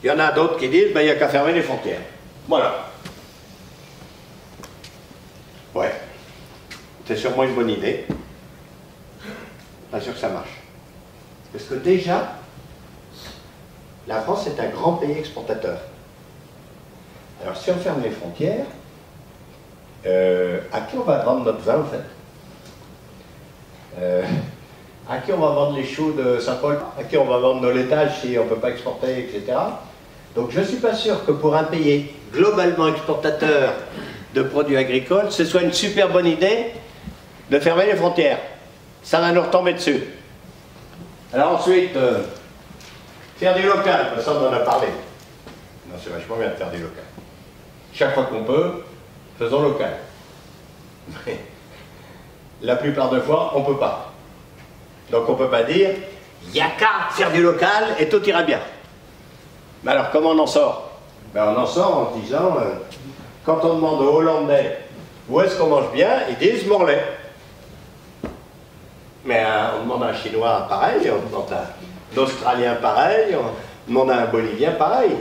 il y en a d'autres qui disent, ben, il n'y a qu'à fermer les frontières. Voilà. Ouais. C'est sûrement une bonne idée. Pas sûr que ça marche. Parce que déjà, la France est un grand pays exportateur. Alors, si on ferme les frontières, à qui on va vendre notre vin, en fait? À qui on va vendre les choux de Saint-Paul? À qui on va vendre nos laitages si on ne peut pas exporter, etc. Donc je ne suis pas sûr que pour un pays globalement exportateur de produits agricoles, ce soit une super bonne idée de fermer les frontières. Ça va nous retomber dessus. Alors ensuite, faire du local, ça on en a parlé. Non, c'est vachement bien de faire du local. Chaque fois qu'on peut, faisons local. Mais la plupart des fois, on ne peut pas. Donc on ne peut pas dire, il n'y a qu'à faire du local et tout ira bien. Mais alors comment on en sort? Ben, on en sort en disant, quand on demande aux Hollandais où est-ce qu'on mange bien, ils disent Morlaix. Mais on demande à un Chinois pareil, on demande à un Australien pareil, on demande à un Bolivien pareil.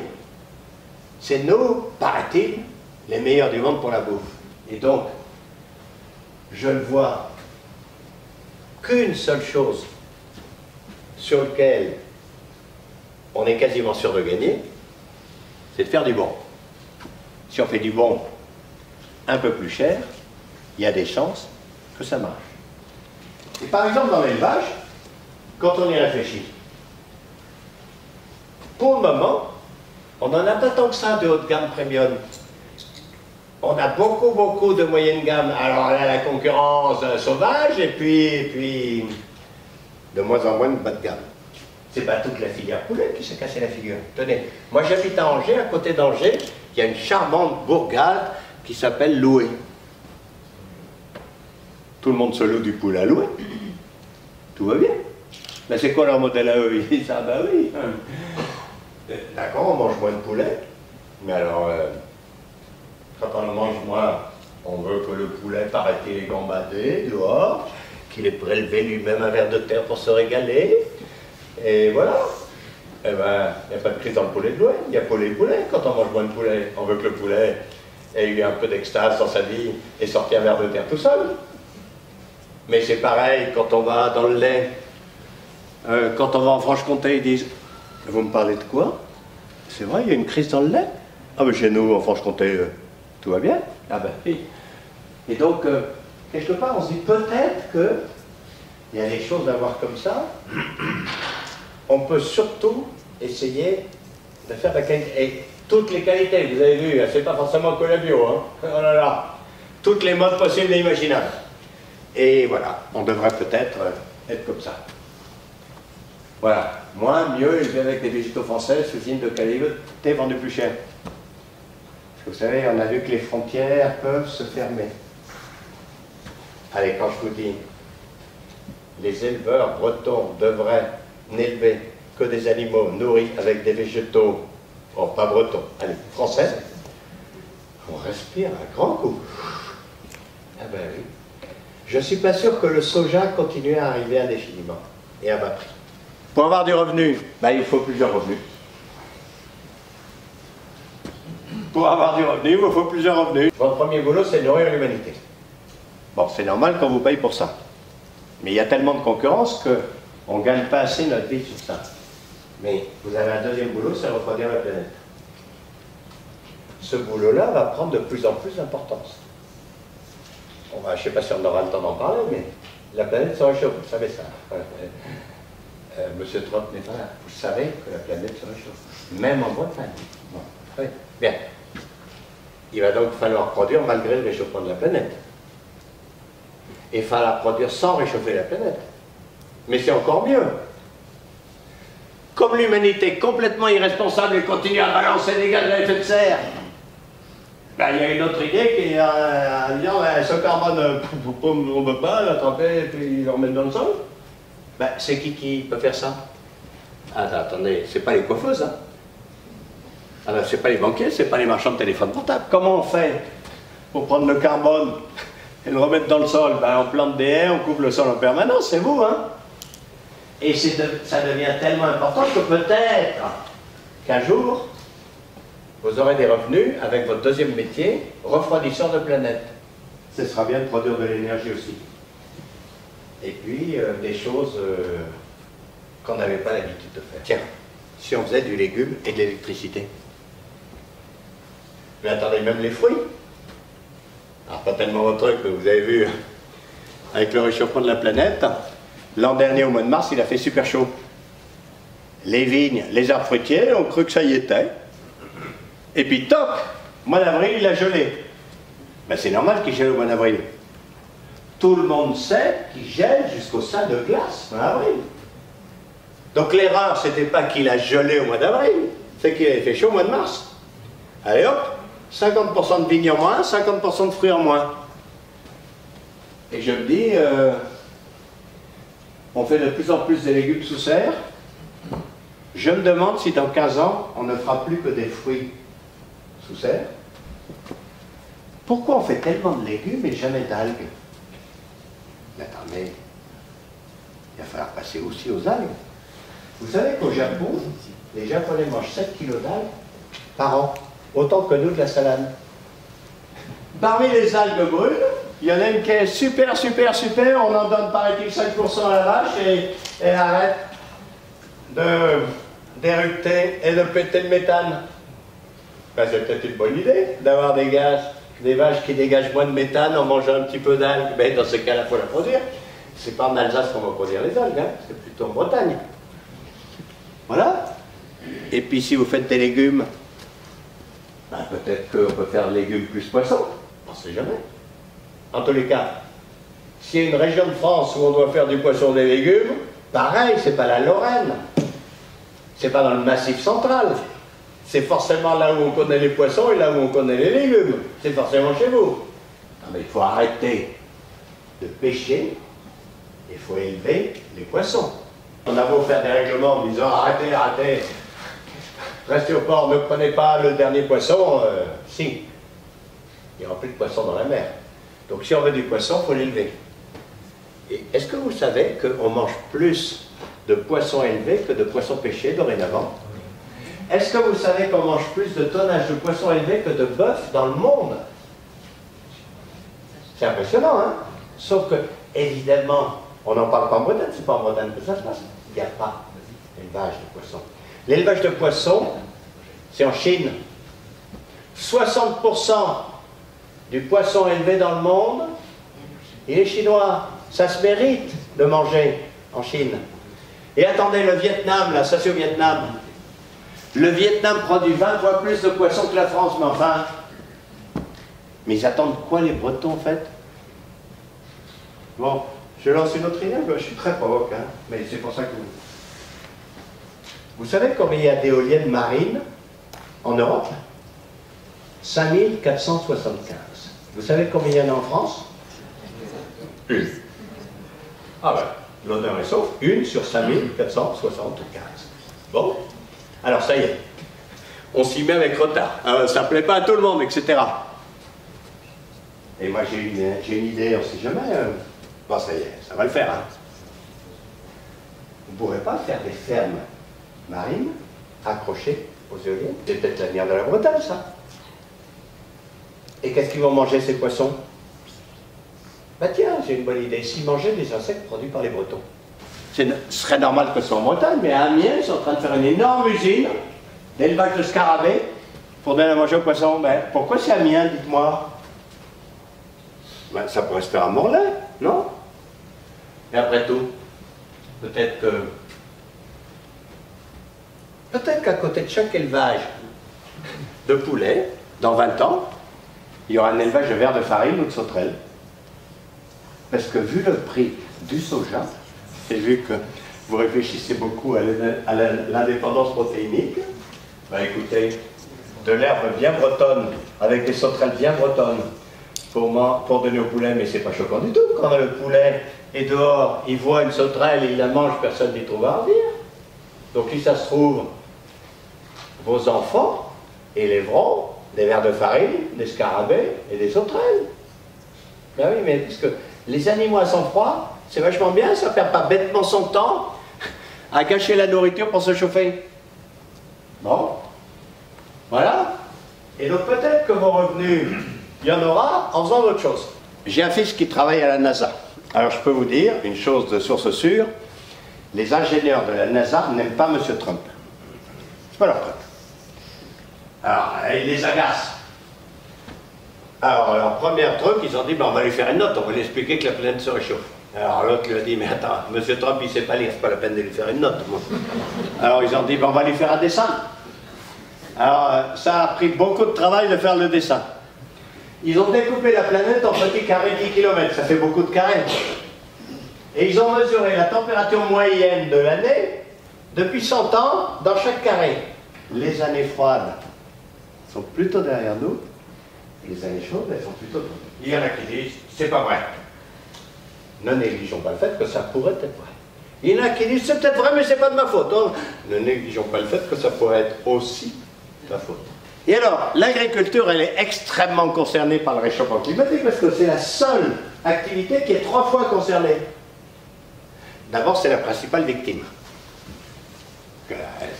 C'est nous, paraît-il, les meilleurs du monde pour la bouffe. Et donc, je ne vois qu'une seule chose sur laquelle on est quasiment sûr de gagner, c'est de faire du bon. Si on fait du bon un peu plus cher, il y a des chances que ça marche. Et par exemple dans l'élevage, quand on y réfléchit, pour le moment, on n'en a pas tant que ça de haut de gamme premium. On a beaucoup de moyenne gamme. Alors là, la concurrence sauvage, et puis de moins en moins de bas de gamme. C'est pas toute la filière poulet qui s'est cassé la figure. Tenez, moi j'habite à Angers, à côté d'Angers, il y a une charmante bourgade qui s'appelle Loué. Tout le monde se loue du poulet à louer. Tout va bien. Mais c'est quoi leur modèle à eux? Ils disent, ah bah oui. D'accord, on mange moins de poulet, mais alors, quand on en mange moins, on veut que le poulet, paraît-il, est gambadé dehors, qu'il ait prélevé lui-même un verre de terre pour se régaler, et voilà. Eh ben, il n'y a pas de crise dans le poulet de Loué, il y a poulet et poulet. Quand on mange moins de poulet, on veut que le poulet ait eu un peu d'extase dans sa vie et sorti un verre de terre tout seul. Mais c'est pareil quand on va dans le lait. Quand on va en Franche-Comté, ils disent « Vous me parlez de quoi? C'est vrai, il y a une crise dans le lait? Ah mais chez nous, en Franche-Comté, tout va bien. » Ah ben oui. Et donc, quelque part, on se dit peut-être qu'il y a des choses à voir comme ça. On peut surtout essayer de faire de la qualité. Et toutes les qualités, vous avez vu, c'est pas forcément que la bio, hein. Oh là là. Toutes les modes possibles et imaginables. Et voilà, on devrait peut-être être comme ça. Voilà, moins, mieux, élevé avec des végétaux français sous signe de qualité vendu plus cher. Parce que vous savez, on a vu que les frontières peuvent se fermer. Allez, quand je vous dis, les éleveurs bretons devraient n'élever que des animaux nourris avec des végétaux, oh, pas bretons, allez, français, on respire un grand coup. Ah ben oui. Je ne suis pas sûr que le soja continue à arriver indéfiniment et à bas prix. Pour avoir du revenu, ben, il faut plusieurs revenus. Pour avoir du revenu, il vous faut plusieurs revenus. Votre premier boulot, c'est nourrir l'humanité. Bon, c'est normal qu'on vous paye pour ça. Mais il y a tellement de concurrence On ne gagne pas assez notre vie sur ça. Mais vous avez un deuxième boulot, c'est refroidir la planète. Ce boulot-là va prendre de plus en plus d'importance. Je ne sais pas si on aura le temps d'en parler, mais la planète se réchauffe, vous savez ça. Monsieur Trump n'est pas là. Vous savez que la planète se réchauffe, même en Bretagne. Bon, oui. Bien. Il va donc falloir produire malgré le réchauffement de la planète. Et il va produire sans réchauffer la planète. Mais c'est encore mieux. Comme l'humanité est complètement irresponsable et continue à balancer des gaz à effet de serre, ben, il y a une autre idée qui est à dire ce carbone, on ne peut pas l'attraper et puis le remettre dans le sol. Ben, c'est qui peut faire ça? Ah, attendez, c'est pas les coiffeuses, hein? Alors, c'est pas les banquiers, c'est pas les marchands de téléphones portables. Comment on fait pour prendre le carbone et le remettre dans le sol? Ben, on plante des haies, on couvre le sol en permanence, c'est vous, hein? Et ça devient tellement important que peut-être qu'un jour, vous aurez des revenus avec votre deuxième métier, refroidisseur de planète. Ce sera bien de produire de l'énergie aussi. Et puis, des choses qu'on n'avait pas l'habitude de faire. Tiens, si on faisait du légume et de l'électricité. Mais attendez, même les fruits. Alors, pas tellement votre truc, mais vous avez vu, avec le réchauffement de la planète, l'an dernier, au mois de mars, il a fait super chaud. Les vignes, les arbres fruitiers ont cru que ça y était. Et puis, toc, au mois d'avril, il a gelé. Ben, c'est normal qu'il gèle au mois d'avril. Tout le monde sait qu'il gèle jusqu'au sein de glace en avril. Donc l'erreur, c'était pas qu'il a gelé au mois d'avril, c'est qu'il avait fait chaud au mois de mars. Allez hop, 50% de vignes en moins, 50% de fruits en moins. Et je me dis, on fait de plus en plus de légumes sous serre. Je me demande si dans 15 ans, on ne fera plus que des fruits sous serre. Pourquoi on fait tellement de légumes et jamais d'algues? Mais attendez, il va falloir passer aussi aux algues. Vous savez qu'au Japon, les Japonais mangent 7 kilos d'algues par an, autant que nous de la salade. Parmi les algues brunes, il y en a une qui est super, on en donne paraît-il 5% à la vache et elle arrête d'éructer et de péter le méthane. Ben, c'est peut-être une bonne idée d'avoir des vaches qui dégagent moins de méthane en mangeant un petit peu d'algues. Mais dans ce cas-là, il faut la produire. C'est pas en Alsace qu'on va produire les algues, hein. C'est plutôt en Bretagne. Voilà. Et puis si vous faites des légumes, ben, peut-être qu'on peut faire légumes plus poissons. On ne sait jamais. En tous les cas, s'il y a une région de France où on doit faire du poisson et des légumes, pareil, c'est pas la Lorraine. C'est pas dans le Massif central. C'est forcément là où on connaît les poissons et là où on connaît les légumes. C'est forcément chez vous. Non, mais il faut arrêter de pêcher, il faut élever les poissons. On a beau faire des règlements en disant arrêtez, arrêtez, restez au port, ne prenez pas le dernier poisson, si, il n'y aura plus de poissons dans la mer. Donc si on veut du poisson, il faut l'élever. Et est-ce que vous savez qu'on mange plus de poissons élevés que de poissons pêchés dorénavant? Est-ce que vous savez qu'on mange plus de tonnage de poissons élevés que de bœufs dans le monde? C'est impressionnant, hein? Sauf que, évidemment, on n'en parle pas en Bretagne, c'est pas en Bretagne que ça se passe. Il n'y a pas d'élevage de poissons. L'élevage de poissons, c'est en Chine. 60% du poisson élevé dans le monde, il est chinois. Ça se mérite de manger en Chine. Et attendez, le Vietnam, là, ça c'est au Vietnam. Le Vietnam produit 20 fois plus de poissons que la France, mais enfin... Mais ils attendent quoi, les Bretons, en fait? Bon, je lance une autre idée, je suis très provoque, hein, mais c'est pour ça que vous... Vous savez combien il y a d'éoliennes marines en Europe? 5475. Vous savez combien il y en a en France? Une. Ah ben, l'honneur est sauf, une sur 5475. Bon, alors ça y est, on s'y met avec retard. Ça ne plaît pas à tout le monde, etc. Et moi j'ai une idée, on ne sait jamais. Bon, ça y est, ça va le faire. Hein. Vous ne pourrez pas faire des fermes marines accrochées aux éoliennes. C'est peut-être l'avenir de la Bretagne, ça. Et qu'est-ce qu'ils vont manger, ces poissons? Bah tiens, j'ai une bonne idée. S'ils mangeaient des insectes produits par les Bretons. Ce serait normal que ce soit en Bretagne, mais à Amiens, ils sont en train de faire une énorme usine d'élevage de scarabées pour donner à manger aux poissons. Ben, pourquoi c'est Amiens, dites-moi? Ben, ça pourrait se faire à Morlaix, non? Et après tout, peut-être qu'à côté de chaque élevage de poulets, dans 20 ans, il y aura un élevage de vers de farine ou de sauterelles. Parce que vu le prix du soja, et vu que vous réfléchissez beaucoup à l'indépendance protéinique, bah écoutez, de l'herbe bien bretonne, avec des sauterelles bien bretonnes, pour donner au poulet, mais c'est pas choquant du tout. Quand le poulet est dehors, il voit une sauterelle, il la mange, personne n'y trouve à en dire. Donc si ça se trouve, vos enfants élèveront des vers de farine, des scarabées et des sauterelles. Ben oui, mais parce que les animaux à sang froid, c'est vachement bien, ça ne perd pas bêtement son temps à cacher la nourriture pour se chauffer. Bon, voilà. Et donc peut-être que vos revenus, il y en aura en faisant d'autres choses. J'ai un fils qui travaille à la NASA. Alors je peux vous dire une chose de source sûre, les ingénieurs de la NASA n'aiment pas M. Trump. C'est pas leur truc. Alors, ils les agacent. Alors, leur premier truc, ils ont dit, ben, on va lui faire une note, on va lui expliquer que la planète se réchauffe. Alors l'autre lui a dit, mais attends, M. Trump, il ne sait pas lire, c'est pas la peine de lui faire une note. Moi. Alors ils ont dit, ben, on va lui faire un dessin. Alors, ça a pris beaucoup de travail de faire le dessin. Ils ont découpé la planète en petits carrés de 10 km, ça fait beaucoup de carrés. Et ils ont mesuré la température moyenne de l'année depuis 100 ans dans chaque carré. Les années froides sont plutôt derrière nous, les années chaudes, elles sont plutôt devant nous. Il y en a qui disent, c'est pas vrai. Ne négligeons pas le fait que ça pourrait être vrai. Il y en a qui disent, c'est peut-être vrai, mais c'est pas de ma faute. Hein. Ne négligeons pas le fait que ça pourrait être aussi de ma faute. Et alors, l'agriculture, elle est extrêmement concernée par le réchauffement climatique parce que c'est la seule activité qui est 3 fois concernée. D'abord, c'est la principale victime.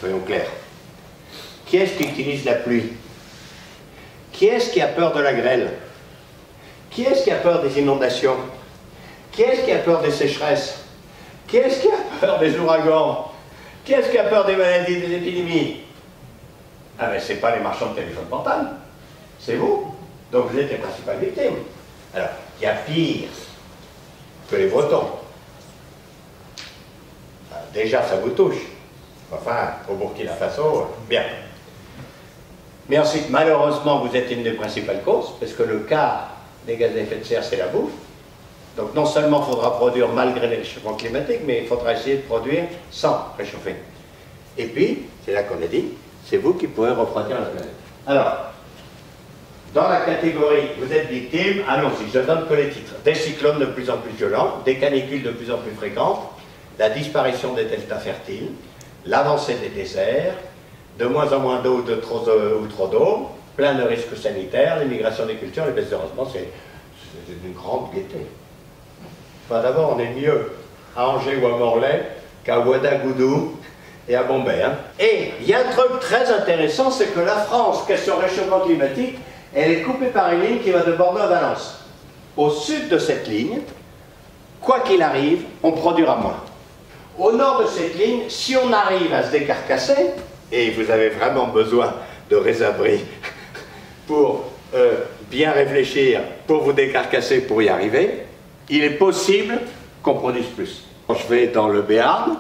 Soyons clairs. Qui est-ce qui utilise la pluie? Qui est-ce qui a peur de la grêle? Qui est-ce qui a peur des inondations? Qui est-ce qui a peur des sécheresses? Qui est-ce qui a peur des ouragans? Qui est-ce qui a peur des maladies, des épidémies? Ah ben c'est pas les marchands de téléphone portable, c'est vous. Donc vous êtes les principales victimes. Alors, il y a pire que les Bretons. Déjà, ça vous touche. Enfin, au Burkina Faso, bien. Mais ensuite, malheureusement, vous êtes une des principales causes, parce que le quart des gaz à effet de serre, c'est la bouffe. Donc non seulement il faudra produire malgré le réchauffement climatique, mais il faudra essayer de produire sans réchauffer. Et puis, c'est là qu'on a dit, c'est vous qui pourrez refroidir la planète. Alors, dans la catégorie, vous êtes victime, allons-y, je donne que les titres. Des cyclones de plus en plus violents, des canicules de plus en plus fréquentes, la disparition des deltas fertiles, l'avancée des déserts, de moins en moins d'eau ou trop d'eau, plein de risques sanitaires, l'immigration des cultures, les baisses de rendement, c'est une grande gaieté. Enfin, d'abord, on est mieux à Angers ou à Morlaix qu'à Ouagadougou et à Bombay. Hein. Et il y a un truc très intéressant, c'est que la France, question réchauffement climatique, elle est coupée par une ligne qui va de Bordeaux à Valence. Au sud de cette ligne, quoi qu'il arrive, on produira moins. Au nord de cette ligne, si on arrive à se décarcasser, et vous avez vraiment besoin de réabris pour bien réfléchir, pour vous décarcasser, pour y arriver, il est possible qu'on produise plus. Quand je vais dans le Béarn,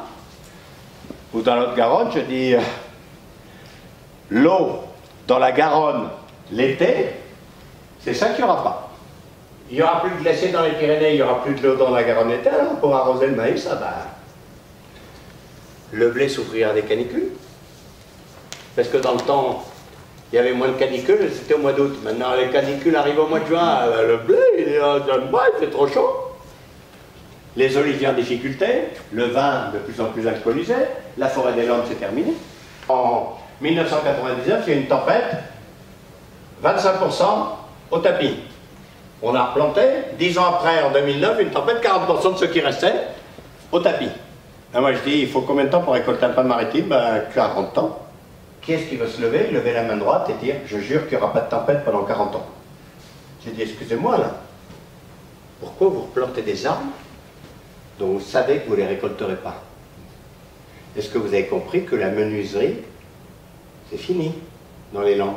ou dans l'autre Garonne, je dis l'eau dans la Garonne l'été, c'est ça qu'il n'y aura pas. Il n'y aura plus de glaciers dans les Pyrénées, il n'y aura plus de l'eau dans la Garonne l'été, alors pour arroser le maïs, ça va. Le blé souffrira des canicules. Parce que dans le temps, il y avait moins de canicules, c'était au mois d'août. Maintenant, les canicules arrivent au mois de juin, le blé, il fait trop chaud. Les oliviers en difficulté, le vin de plus en plus alcoolisé, la forêt des Landes s'est terminée. En 1999, il y a eu une tempête, 25% au tapis. On a replanté, 10 ans après, en 2009, une tempête, 40% de ce qui restait au tapis. Et moi je dis, il faut combien de temps pour récolter un pain maritime? Ben, 40 ans. Qui est-ce qui va se lever, lever la main droite et dire, je jure qu'il n'y aura pas de tempête pendant 40 ans? J'ai dit, excusez-moi là, pourquoi vous replantez des arbres Donc vous savez que vous ne les récolterez pas. Est-ce que vous avez compris que la menuiserie, c'est fini dans les langues?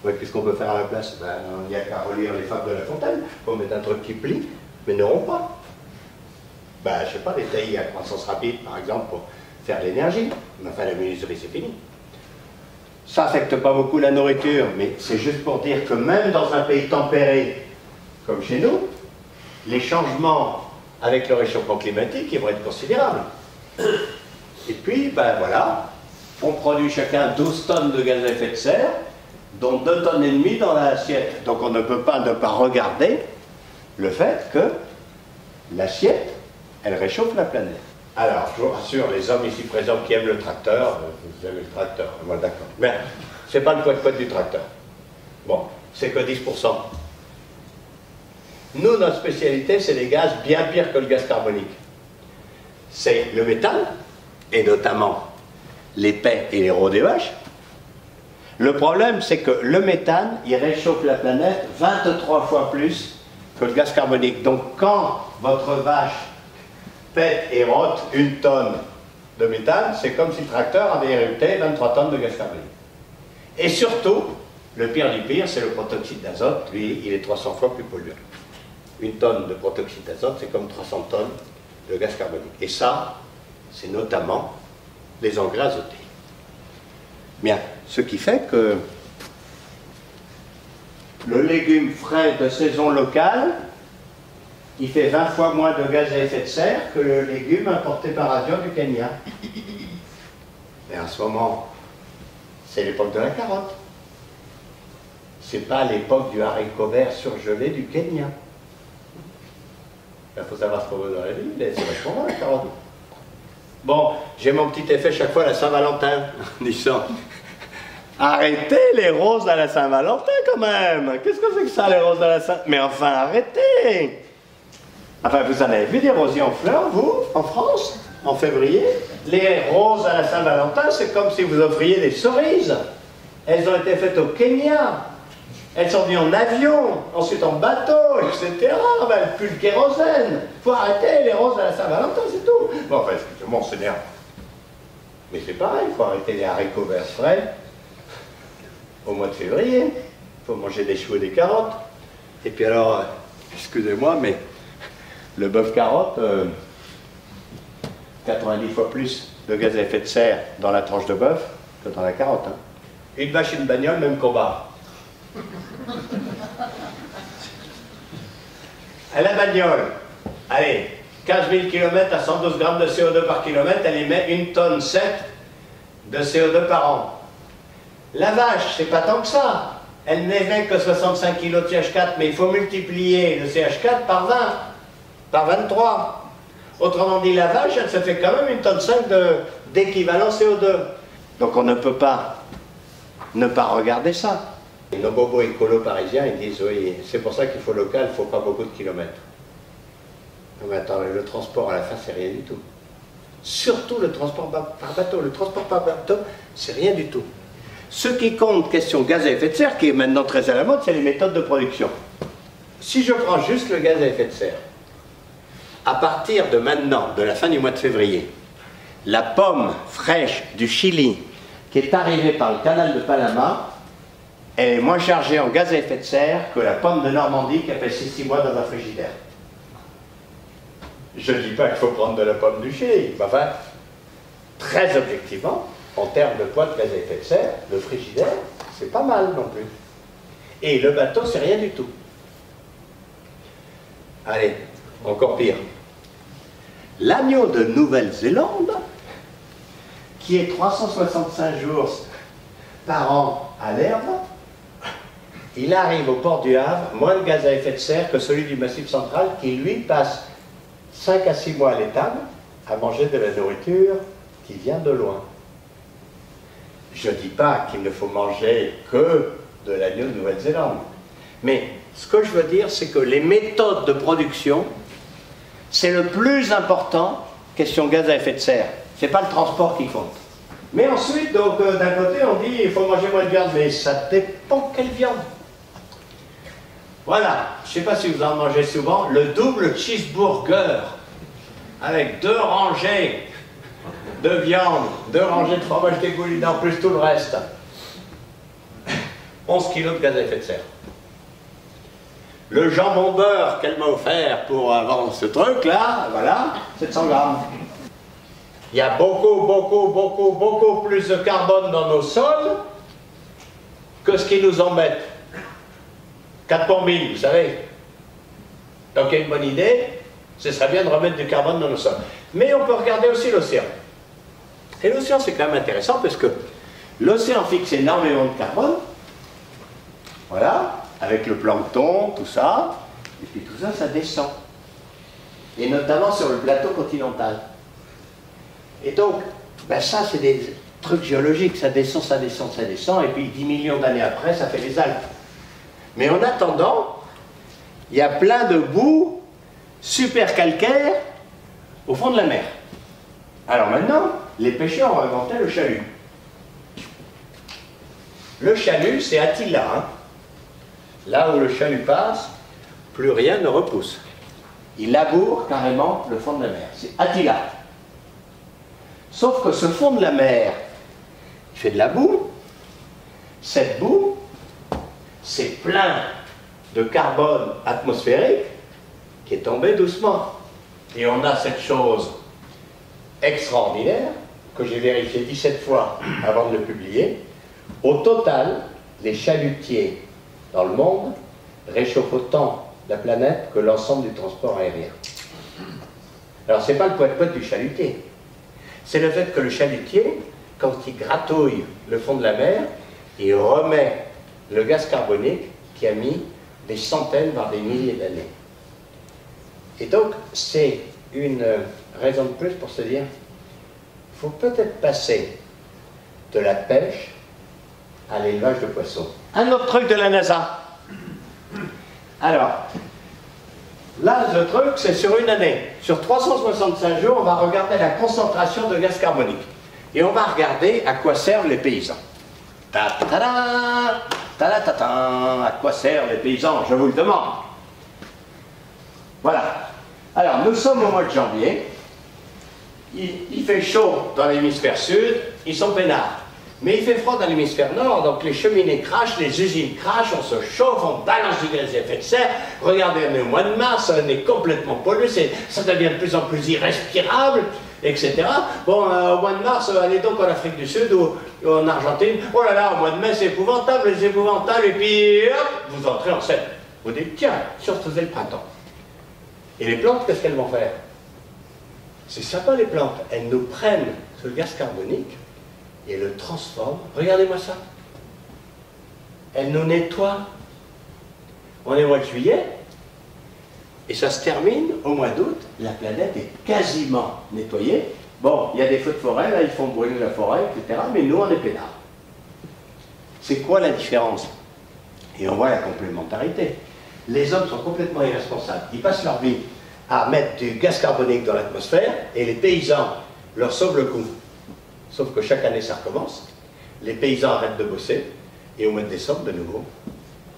Ouais, qu'est-ce qu'on peut faire à la place? Ben, il n'y a qu'à relire les fables de La Fontaine. Il faut mettre un truc qui plie, mais ne rompt pas. Ben, je sais pas, les taillis à croissance rapide, par exemple, pour faire de l'énergie. Mais enfin, la menuiserie, c'est fini. Ça n'affecte pas beaucoup la nourriture, mais c'est juste pour dire que même dans un pays tempéré, comme chez nous, les changements avec le réchauffement climatique, ils vont être considérables. Et puis, ben voilà, on produit chacun 12 tonnes de gaz à effet de serre, dont 2,5 tonnes dans l'assiette. Donc on ne peut pas ne pas regarder le fait que l'assiette, elle réchauffe la planète. Alors, je vous rassure, les hommes ici présents qui aiment le tracteur, vous aimez le tracteur, moi d'accord. Mais c'est pas le poids du tracteur. Bon, c'est que 10%. Nous, notre spécialité, c'est les gaz bien pires que le gaz carbonique. C'est le méthane, et notamment les paies et les rots des vaches. Le problème, c'est que le méthane, il réchauffe la planète 23 fois plus que le gaz carbonique. Donc, quand votre vache pète et rote 1 tonne de méthane, c'est comme si le tracteur avait érupté 23 tonnes de gaz carbonique. Et surtout, le pire du pire, c'est le protoxyde d'azote. Lui, il est 300 fois plus polluant. 1 tonne de protoxyde d'azote, c'est comme 300 tonnes de gaz carbonique. Et ça, c'est notamment les engrais azotés. Bien, ce qui fait que le légume frais de saison locale, il fait 20 fois moins de gaz à effet de serre que le légume importé par avion du Kenya. Mais en ce moment, c'est l'époque de la carotte. C'est pas l'époque du haricot vert surgelé du Kenya. Il faut savoir ce qu'on veut dans la vie, mais c'est vachement bon la carotte. Bon, j'ai mon petit effet chaque fois à la Saint-Valentin, en disant arrêtez les roses à la Saint-Valentin quand même. Qu'est-ce que c'est que ça, les roses à la Saint-Valentin? Mais enfin, arrêtez. Enfin, vous en avez vu des rosiers en fleurs, vous, en France, en février? Les roses à la Saint-Valentin, c'est comme si vous offriez des cerises. Elles ont été faites au Kenya. Elles sont venues en avion, ensuite en bateau, etc. Ben, elles puent le kérosène. Il faut arrêter les roses à la Saint-Valentin, c'est tout. Bon, enfin, excusez-moi, on s'énerve. Mais c'est pareil, il faut arrêter les haricots verts frais au mois de février. Il faut manger des choux et des carottes. Et puis alors, excusez-moi, mais le bœuf carotte, 90 fois plus de gaz à effet de serre dans la tranche de bœuf que dans la carotte. Hein. Une vache et une bagnole, même combat. À la bagnole, allez, 15 000 km à 112 grammes de CO2 par kilomètre, elle émet 1,7 tonne de CO2 par an. La vache, c'est pas tant que ça. Elle n'émet que 65 kg de CH4, mais il faut multiplier le CH4 par 20, par 23. Autrement dit, la vache, elle se fait quand même 1,5 tonne d'équivalent CO2. Donc on ne peut pas ne pas regarder ça. Et nos bobos écolos parisiens, ils disent oui, c'est pour ça qu'il faut local, il ne faut pas beaucoup de kilomètres. Non mais attends, le transport à la fin, c'est rien du tout. Surtout le transport par bateau. Le transport par bateau, c'est rien du tout. Ce qui compte, question gaz à effet de serre, qui est maintenant très à la mode, c'est les méthodes de production. Si je prends juste le gaz à effet de serre, à partir de maintenant, de la fin du mois de février, la pomme fraîche du Chili, qui est arrivée par le canal de Panama, elle est moins chargée en gaz à effet de serre que la pomme de Normandie qui a fait 6 mois dans un frigidaire. Je ne dis pas qu'il faut prendre de la pomme du Chili, mais enfin, très objectivement, en termes de poids de gaz à effet de serre, le frigidaire, c'est pas mal non plus. Et le bateau, c'est rien du tout. Allez, encore pire. L'agneau de Nouvelle-Zélande, qui est 365 jours par an à l'herbe, il arrive au port du Havre, moins de gaz à effet de serre que celui du Massif central, qui lui passe 5 à 6 mois à l'étable à manger de la nourriture qui vient de loin. Je ne dis pas qu'il ne faut manger que de l'agneau de Nouvelle-Zélande. Mais ce que je veux dire, c'est que les méthodes de production, c'est le plus important, question gaz à effet de serre. Ce n'est pas le transport qui compte. Mais ensuite, donc, d'un côté, on dit il faut manger moins de viande, mais ça dépend quelle viande. Voilà, je ne sais pas si vous en mangez souvent, le double cheeseburger. avec 2 rangées de viande, 2 rangées de fromage dégoulinant, plus tout le reste. 11 kilos de gaz à effet de serre. Le jambon beurre qu'elle m'a offert pour vendre ce truc-là, voilà, 700 grammes. Il y a beaucoup plus de carbone dans nos sols que ce qu'ils nous en mettent. 4 pour 1000, vous savez. Donc il y a une bonne idée, ce serait bien de remettre du carbone dans nos sols. Mais on peut regarder aussi l'océan. Et l'océan, c'est quand même intéressant parce que l'océan fixe énormément de carbone. Voilà, avec le plancton, tout ça. Et puis tout ça, ça descend. Et notamment sur le plateau continental. Et donc, ben ça, c'est des trucs géologiques. Ça descend, ça descend, ça descend. Et puis 10 millions d'années après, ça fait les Alpes. Mais en attendant, il y a plein de boue super calcaire au fond de la mer. Alors maintenant, les pêcheurs ont inventé le chalut. Le chalut, c'est Attila. Hein. Là où le chalut passe, plus rien ne repousse. Il laboure carrément le fond de la mer. C'est Attila. Sauf que ce fond de la mer, il fait de la boue. Cette boue, c'est plein de carbone atmosphérique qui est tombé doucement. Et on a cette chose extraordinaire que j'ai vérifié 17 fois avant de le publier. Au total, les chalutiers dans le monde réchauffent autant la planète que l'ensemble du transport aérien. Alors c'est pas le poète-poète du chalutier, c'est le fait que le chalutier, quand il gratouille le fond de la mer, il remet le gaz carbonique qui a mis des centaines, voire des milliers d'années. Et donc c'est une raison de plus pour se dire, il faut peut-être passer de la pêche à l'élevage de poissons. Un autre truc de la NASA. Alors, là, ce truc, c'est sur une année. Sur 365 jours, on va regarder la concentration de gaz carbonique. Et on va regarder à quoi servent les paysans. Ta-ta-da, ta-da-ta-ta, à quoi servent les paysans, je vous le demande. Voilà. Alors, nous sommes au mois de janvier. Il fait chaud dans l'hémisphère sud, ils sont peinards. Mais il fait froid dans l'hémisphère nord, donc les cheminées crachent, les usines crachent, on se chauffe, on balance du gaz à effet de serre. Regardez, on est au mois de mars, on est complètement pollué, ça devient de plus en plus irrespirable, etc. Bon, au mois de mars, allez donc en Afrique du Sud ou en Argentine. Oh là là, au mois de mai, c'est épouvantable, et puis hop, vous entrez en scène. Vous dites, tiens, surtout c'est le printemps. Et les plantes, qu'est-ce qu'elles vont faire? C'est sympa les plantes, elles nous prennent ce gaz carbonique et le transforment. Regardez-moi ça. Elles nous nettoient. On est au mois de juillet et ça se termine au mois d'août. La planète est quasiment nettoyée. Bon, il y a des feux de forêt, là ils font brûler la forêt, etc. Mais nous on est peinards. C'est quoi la différence? Et on voit la complémentarité. Les hommes sont complètement irresponsables. Ils passent leur vie à mettre du gaz carbonique dans l'atmosphère et les paysans leur sauvent le coup. Sauf que chaque année ça recommence, les paysans arrêtent de bosser et au mois de décembre de nouveau,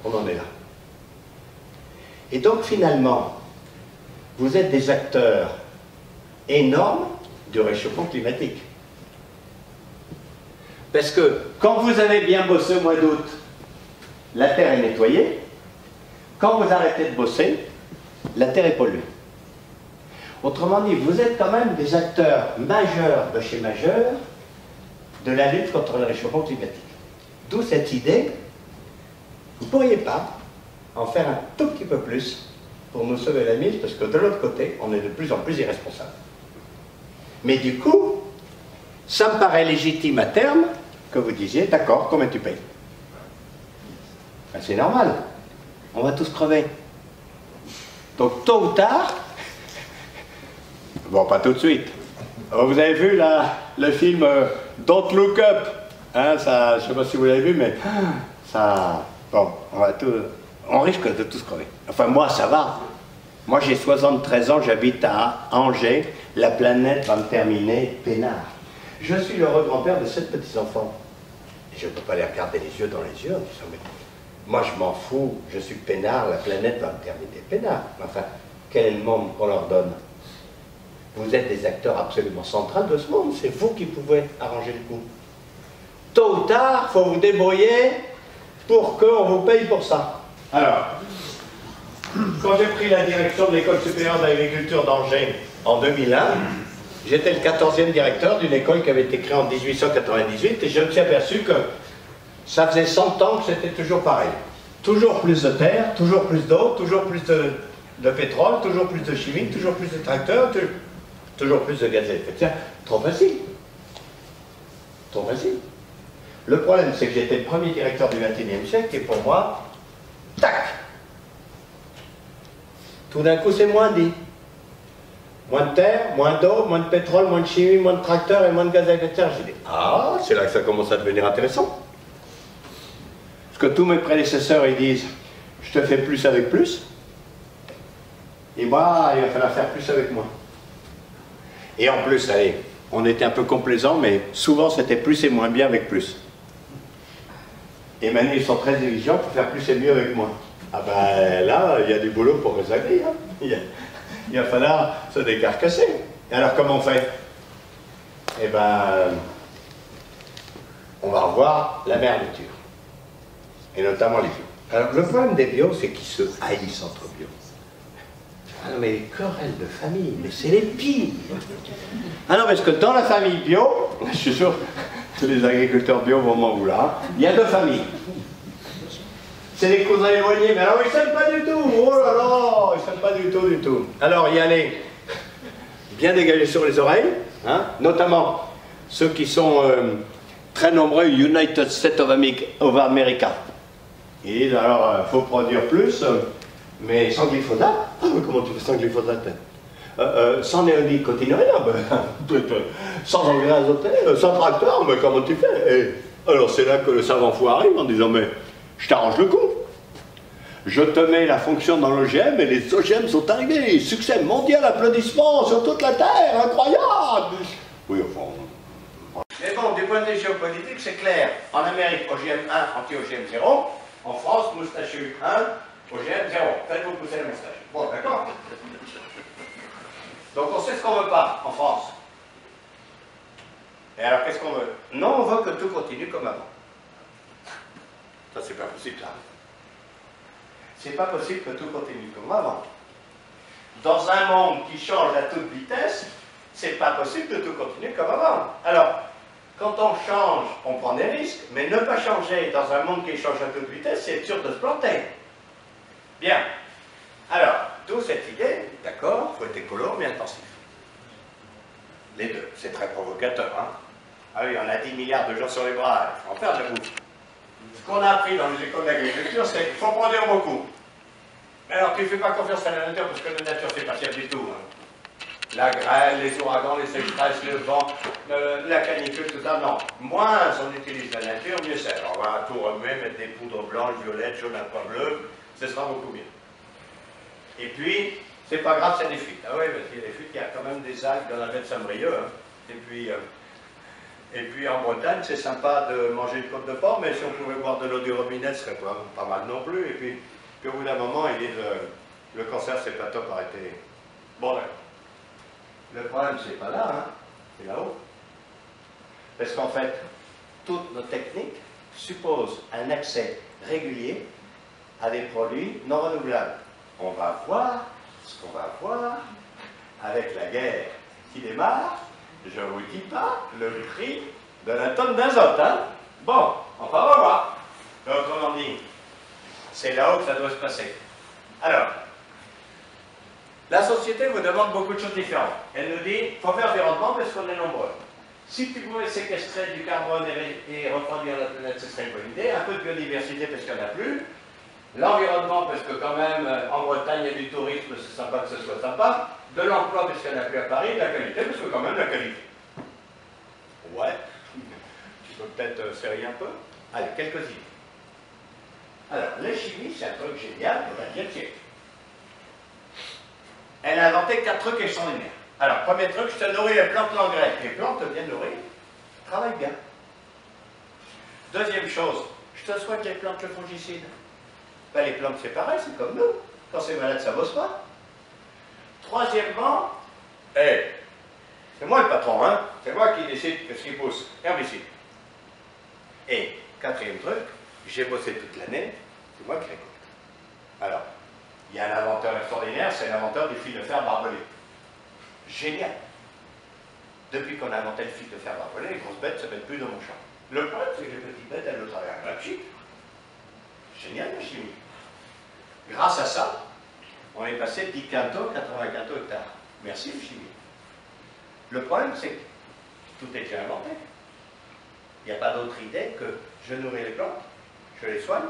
on en est là. Et donc finalement, vous êtes des acteurs énormes du réchauffement climatique. Parce que quand vous avez bien bossé au mois d'août, la Terre est nettoyée. Quand vous arrêtez de bosser, la Terre est polluée. Autrement dit, vous êtes quand même des acteurs majeurs de chez majeurs de la lutte contre le réchauffement climatique. D'où cette idée, vous ne pourriez pas en faire un tout petit peu plus pour nous sauver la mise, parce que de l'autre côté, on est de plus en plus irresponsables. Mais du coup, ça me paraît légitime à terme que vous disiez, d'accord, combien tu payes? Ben, c'est normal, on va tous crever. Donc tôt ou tard, bon, pas tout de suite. Vous avez vu là, le film Don't Look Up, hein, ça, je ne sais pas si vous l'avez vu, mais ça, bon, on risque de tous crever. Enfin moi ça va. Moi j'ai 73 ans, j'habite à Angers, la planète va me terminer peinard. Je suis l'heureux grand-père de 7 petits-enfants. Et je ne peux pas les regarder les yeux dans les yeux en disant, mais moi je m'en fous, je suis peinard, la planète va me terminer peinard. Enfin, quel est le monde qu'on leur donne? vous êtes des acteurs absolument centraux de ce monde, c'est vous qui pouvez arranger le coup. Tôt ou tard, il faut vous débrouiller pour qu'on vous paye pour ça. Alors, quand j'ai pris la direction de l'École supérieure d'agriculture d'Angers en 2001, j'étais le 14e directeur d'une école qui avait été créée en 1898 et je me suis aperçu que ça faisait 100 ans que c'était toujours pareil. Toujours plus de terre, toujours plus d'eau, toujours plus de pétrole, toujours plus de chimie, toujours plus de tracteurs, toujours plus de gaz à effet de serre. Trop facile. Trop facile. Le problème, c'est que j'étais le premier directeur du XXIe siècle et pour moi, tac! Tout d'un coup, c'est moins dit. Moins de terre, moins d'eau, moins de pétrole, moins de chimie, moins de tracteurs et moins de gaz à effet de serre. J'ai dit, ah, c'est là que ça commence à devenir intéressant. Parce que tous mes prédécesseurs, ils disent, je te fais plus avec plus. Et moi, il va falloir faire plus avec moi. Et en plus, allez, on était un peu complaisants, mais souvent c'était plus et moins bien avec plus. Et maintenant, ils sont très exigeants pour faire plus et mieux avec moi. Ah ben là, il y a du boulot pour les agris. Hein. Il va falloir se décarcasser. Et alors, comment on fait? Eh ben, on va revoir la merluture. Et notamment les bio. Alors, le problème des bio, c'est qu'ils se haïssent entre bio. Ah non, mais les querelles de famille, mais c'est les pires. Ah non, parce que dans la famille bio, je suis sûr que les agriculteurs bio vont m'en vouloir, il y a deux familles. C'est les cousins éloignés, mais alors ils ne s'aiment pas du tout. Oh là là, ils ne s'aiment pas du tout. Alors, il y a les bien dégagés sur les oreilles, hein, notamment ceux qui sont très nombreux, United States of America. Ils disent alors, il faut produire plus, mais sans glyphosate. Ah, mais comment tu fais sans glyphosate? Sans néonicotinoïdes, sans engrais azotés, sans tracteur, mais comment tu fais? Et alors c'est là que le savant fou arrive en disant, mais je t'arrange le coup. Je te mets la fonction dans l'OGM et les OGM sont arrivés. Succès mondial, applaudissements sur toute la Terre, incroyable. Oui, enfin... Mais bon, du point de vue géopolitique, c'est clair. En Amérique, OGM 1, anti-OGM 0. En France, moustachu 1, OGM 0. Faites-vous pousser la moustache. Bon, d'accord. Donc on sait ce qu'on ne veut pas en France. Et alors qu'est-ce qu'on veut? Non, on veut que tout continue comme avant. Ça, c'est pas possible, ça. C'est pas possible que tout continue comme avant. Dans un monde qui change à toute vitesse, c'est pas possible que tout continue comme avant. Alors, quand on change, on prend des risques, mais ne pas changer dans un monde qui change à toute vitesse, c'est sûr de se planter. Bien. Alors, d'où cette idée, d'accord, il faut être écolo, mais intensif. Les deux, c'est très provocateur, hein. Ah oui, on a 10 milliards de gens sur les bras, il faut en faire de la bouffe. Ce qu'on a appris dans les écoles d'agriculture, c'est qu'il faut produire beaucoup. Alors, tu ne fais pas confiance à la nature, parce que la nature, c'est pas fiable du tout. Hein. La grêle, les ouragans, les sécheresses, le vent, la canicule, tout ça, non. Moins on utilise la nature, mieux c'est. Alors, on va tout remuer, mettre des poudres blanches, violettes, jaunes, un peu bleu, ce sera beaucoup mieux. Et puis, c'est pas grave, c'est des fuites. Ah oui, parce qu'il y a des fuites, il y a quand même des algues dans la baie de Saint-Brieuc. Hein. Et puis en Bretagne, c'est sympa de manger une côte de porc, mais si on pouvait boire de l'eau du robinet, ce serait pas mal non plus. Et puis au bout d'un moment, ils disent le cancer, c'est pas top, arrêtez. Bon, d'accord. Le problème, c'est pas là, hein, c'est là-haut. Parce qu'en fait, toutes nos techniques supposent un accès régulier à des produits non renouvelables. On va voir ce qu'on va voir avec la guerre qui démarre. Je ne vous dis pas le prix de la tonne d'azote, hein. Bon, enfin, on va voir. Autrement dit, c'est là-haut que ça doit se passer. Alors, la société vous demande beaucoup de choses différentes. Elle nous dit, il faut faire des rendements parce qu'on est nombreux. Si tu pouvais séquestrer du carbone et reproduire la planète, ce serait une bonne idée. Un peu de biodiversité parce qu'il n'y en a plus. L'environnement, parce que quand même, en Bretagne, il y a du tourisme, c'est sympa que ce soit sympa. De l'emploi, parce qu'il n'y en a plus à Paris. De la qualité, parce que quand même, la qualité. Ouais. Tu peux peut-être serrer un peu. Allez, quelques idées. Alors, la chimie, c'est un truc génial pour la siècle. Elle a inventé 4 trucs extraordinaires. Alors, premier truc, je te nourris les plantes l'engrais. Les plantes bien nourries, travaillent bien. Deuxième chose, je te souhaite les plantes le fongicide. Ben, les plantes, c'est pareil, c'est comme nous. Quand c'est malade, ça ne bosse pas. Troisièmement, C'est moi le patron, hein. C'est moi qui décide que ce qui pousse. Herbicide. Et, quatrième truc, j'ai bossé toute l'année, c'est moi qui récolte. Alors, il y a un inventeur extraordinaire, c'est l'inventeur du fil de fer barbelé. Génial. Depuis qu'on a inventé le fil de fer barbelé, les grosses bêtes ne se mettent plus dans mon champ. Le problème, c'est que les petites bêtes, elles le travaillent à la chip. Génial la chimie. Grâce à ça, on est passé de 10 quintaux à 80 quintaux hectares. Merci la chimie. Le problème, c'est que tout est déjà inventé. Il n'y a pas d'autre idée que je nourris les plantes, je les soigne,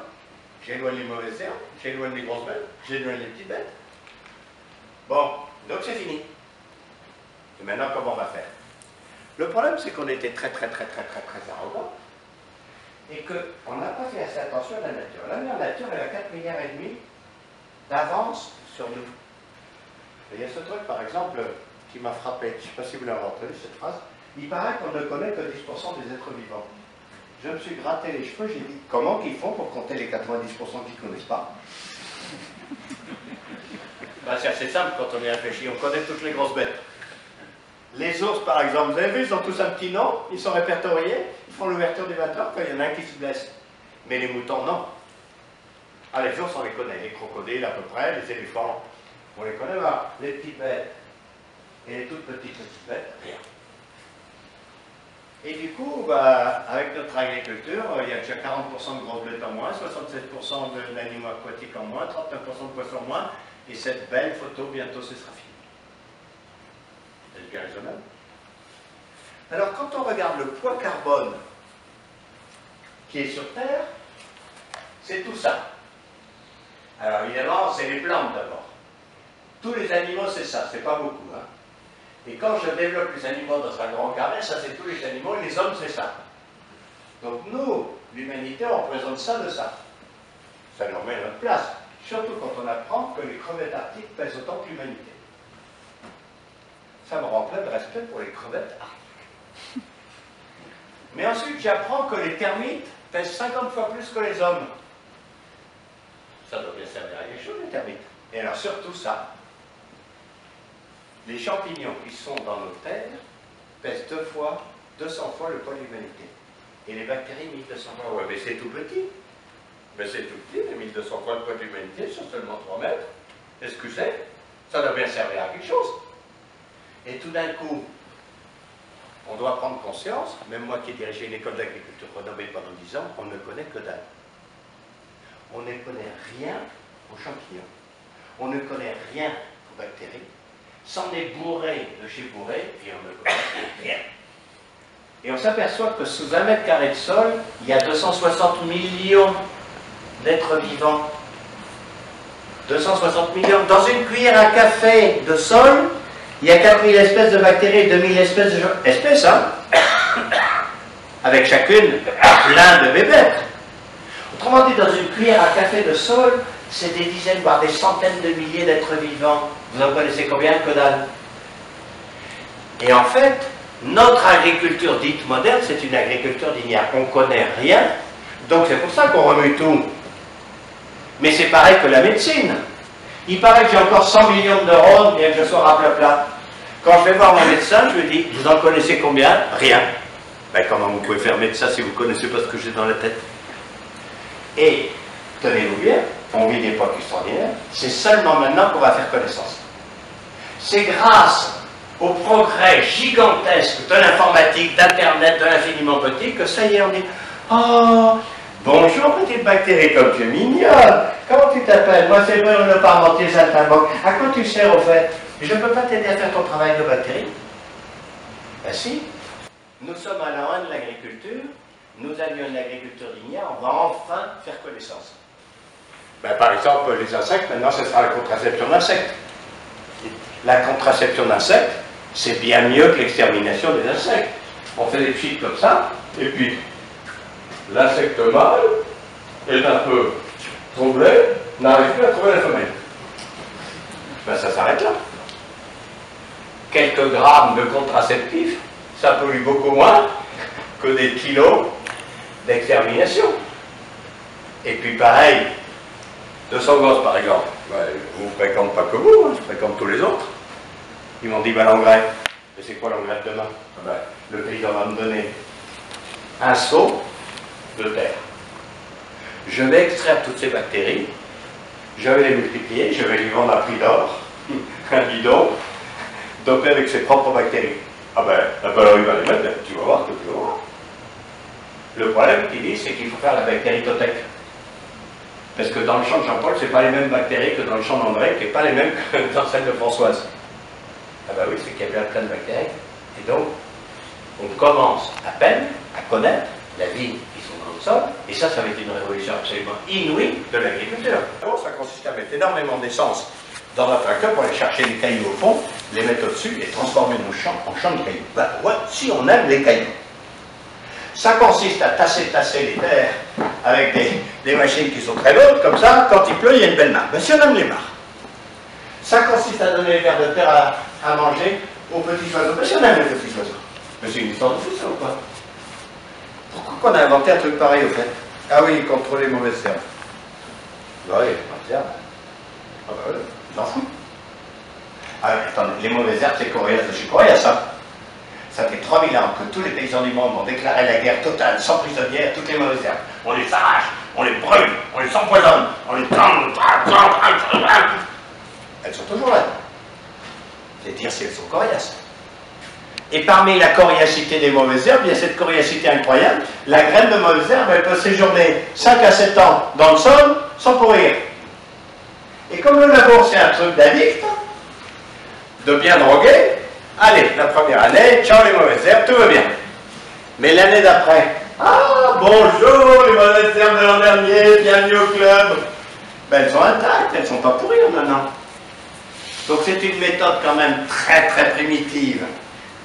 j'éloigne les mauvaises herbes, j'éloigne les grosses bêtes, j'éloigne les petites bêtes. Bon, donc c'est fini. Et maintenant, comment on va faire? Le problème, c'est qu'on était très arrogants et qu'on n'a pas fait assez attention à la nature. La mère nature, elle a 4,5 milliards d'avance sur nous. Et il y a ce truc, par exemple, qui m'a frappé. Je ne sais pas si vous l'avez entendu, cette phrase. Il paraît qu'on ne connaît que 10% des êtres vivants. Je me suis gratté les cheveux, j'ai dit, comment qu'ils font pour compter les 90% qu'ils ne connaissent pas? Ben, c'est assez simple quand on y réfléchit, on connaît toutes les grosses bêtes. Les ours, par exemple, vous avez vu, ils ont tous un petit nom, ils sont répertoriés, ils font l'ouverture du 20h quand il y en a un qui se blesse. Mais les moutons, non. Ah, les ours, on les connaît, les crocodiles à peu près, les éléphants, on les connaît pas. Les petites bêtes et les toutes petites bêtes, rien. Et du coup, bah, avec notre agriculture, il y a déjà 40% de grosses bêtes en moins, 67% d'animaux aquatiques en moins, 39% de poissons en moins, et cette belle photo, bientôt, ce sera fini. C'est bien raisonnable. Alors, quand on regarde le poids carbone qui est sur Terre, c'est tout ça. Alors, évidemment, c'est les plantes d'abord. Tous les animaux, c'est ça, c'est pas beaucoup. Hein. Et quand je développe les animaux dans un grand carré, ça c'est tous les animaux, et les hommes, c'est ça. Donc nous, l'humanité, on représente ça de ça. Ça nous remet à notre place. Surtout quand on apprend que les crevettes arctiques pèsent autant que l'humanité. Ça me rend plein de respect pour les crevettes arctiques. Mais ensuite, j'apprends que les termites pèsent 50 fois plus que les hommes. Ça doit bien servir à quelque chose, les termites. Et alors surtout ça, les champignons qui sont dans nos terres pèsent 200 fois le poids de l'humanité. Et les bactéries, 1200 fois. Ouais, mais c'est tout petit. Mais c'est tout petit, les 1200 fois le poids de l'humanité sur seulement 3 mètres. Est-ce que c'est? Ça doit bien servir à quelque chose. Et tout d'un coup, on doit prendre conscience, même moi qui ai dirigé une école d'agriculture renommée pendant 10 ans, on ne connaît que dalle. On ne connaît rien aux champignons. On ne connaît rien aux bactéries. C'en est bourré de chez bourré, et on ne connaît rien. Et on s'aperçoit que sous 1 mètre carré de sol, il y a 260 millions d'êtres vivants. 260 millions. Dans une cuillère à café de sol, il y a 4000 espèces de bactéries et 2000 espèces de... Espèces, hein? Avec chacune plein de bébés. Autrement dit, dans une cuillère à café de sol, c'est des dizaines, voire des centaines de milliers d'êtres vivants. Vous en connaissez combien? Que dalle. Et en fait, notre agriculture dite moderne, c'est une agriculture d'ignare. On ne connaît rien, donc c'est pour ça qu'on remue tout. Mais c'est pareil que la médecine. Il paraît que j'ai encore 100 millions de neurones, bien que je sois raplapla. Quand je vais voir mon médecin, je lui dis, vous en connaissez combien? Rien. Ben comment vous pouvez faire médecin si vous ne connaissez pas ce que j'ai dans la tête? Et, tenez-vous bien, on vit des époques extraordinaires, c'est seulement maintenant qu'on va faire connaissance. C'est grâce au progrès gigantesque de l'informatique, d'Internet, de l'infiniment petit, que ça y est, on dit « Oh, bonjour petite bactérie, comme tu es mignonne. Comment tu t'appelles? Moi c'est Bruno Parmentier Saltimbanque. À quoi tu sers au fait? Je ne peux pas t'aider à faire ton travail de bactérie. » Ben si. Nous sommes à l'an 1 de l'agriculture. Nous avions une agriculture d'ignare, on va enfin faire connaissance. Ben, par exemple, les insectes, maintenant, ce sera la contraception d'insectes. La contraception d'insectes, c'est bien mieux que l'extermination des insectes. On fait des chiffres comme ça, et puis l'insecte mâle est un peu troublé, n'arrive plus à trouver la femelle. Ben, ça s'arrête là. Quelques grammes de contraceptifs, ça pollue beaucoup moins que des kilos d'extermination. Et puis pareil, 200 gosses par exemple, je ne fréquente pas que vous, hein, je fréquente tous les autres. Ils m'ont dit, ben l'engrais, Et c'est quoi l'engrais de demain? Le paysan va me donner un seau de terre. Je vais extraire toutes ces bactéries, je vais les multiplier, je vais lui vendre à prix d'or, un bidon, dopé avec ses propres bactéries. Alors il va les mettre, tu vas voir que tu vas voir. Le problème qu'il dit, c'est qu'il faut faire la bactéritothèque. Parce que dans le champ de Jean-Paul, ce n'est pas les mêmes bactéries que dans le champ d'André, qui n'est pas les mêmes que dans celle de Françoise. Oui, c'est qu'il y a plein de bactéries. Et donc, on commence à peine à connaître la vie qui sont dans le sol, et ça va être une révolution absolument inouïe de l'agriculture. D'abord, ça consiste à mettre énormément d'essence dans un tracteur pour aller chercher les cailloux au fond, les mettre au-dessus et transformer nos champs en champs de cailloux. Si on aime les cailloux. Ça consiste à tasser les terres avec des machines qui sont très lourdes, comme ça, quand il pleut, il y a une belle mare. Si on aime les mares. Ça consiste à donner les vers de terre à manger aux petits oiseaux. Si on aime les petits oiseaux. Mais c'est une histoire de fou, ça, ou pas? Pourquoi on a inventé un truc pareil, au fait? Ah oui, contrôler les mauvaises herbes. Oui, les mauvaises herbes. Oui, ils s'en foutent. Attendez, les mauvaises herbes, c'est coriace de chez Coriace, ça. Ça fait 3000 ans que tous les paysans du monde ont déclaré la guerre totale, sans prisonnières, toutes les mauvaises herbes. On les arrache, on les brûle, on les empoisonne, on les tend. Elles sont toujours là. C'est dire si elles sont coriaces. Et parmi la coriacité des mauvaises herbes, il y a cette coriacité incroyable. La graine de mauvaise herbe, elle peut séjourner 5 à 7 ans dans le sol sans pourrir. Et comme le labour, c'est un truc d'addict, de bien drogué, allez, la première année, ciao les mauvaises herbes, tout va bien. Mais l'année d'après, bonjour les mauvaises herbes de l'an dernier, bienvenue au club. Elles sont intactes, elles ne sont pas pourries maintenant. Donc c'est une méthode quand même très très primitive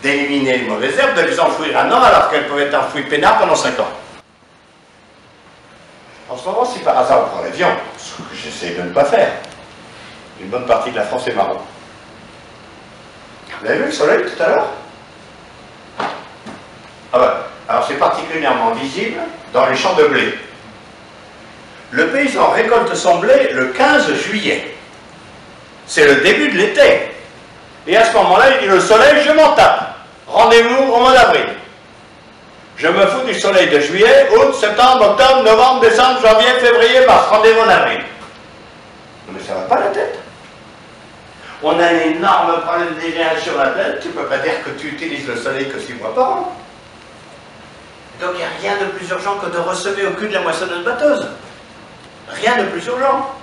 d'éliminer les mauvaises herbes, de les enfouir un an alors qu'elles peuvent être enfouies peinard pendant 5 ans. En ce moment, si par hasard on prend l'avion, ce que j'essaie de ne pas faire, une bonne partie de la France est marron. Vous avez vu le soleil tout à l'heure? Alors c'est particulièrement visible dans les champs de blé. Le paysan récolte son blé le 15 juillet. C'est le début de l'été. Et à ce moment-là, il dit le soleil, je m'en tape. Rendez-vous au mois d'avril. Je me fous du soleil de juillet, août, septembre, octobre, novembre, décembre, janvier, février, mars. Rendez-vous en avril. Mais ça ne va pas la tête. On a un énorme problème d'énergie sur la tête. Tu ne peux pas dire que tu utilises le soleil que 6 mois par an. Donc il n'y a rien de plus urgent que de ressemer au cul de la moissonneuse batteuse. Rien de plus urgent.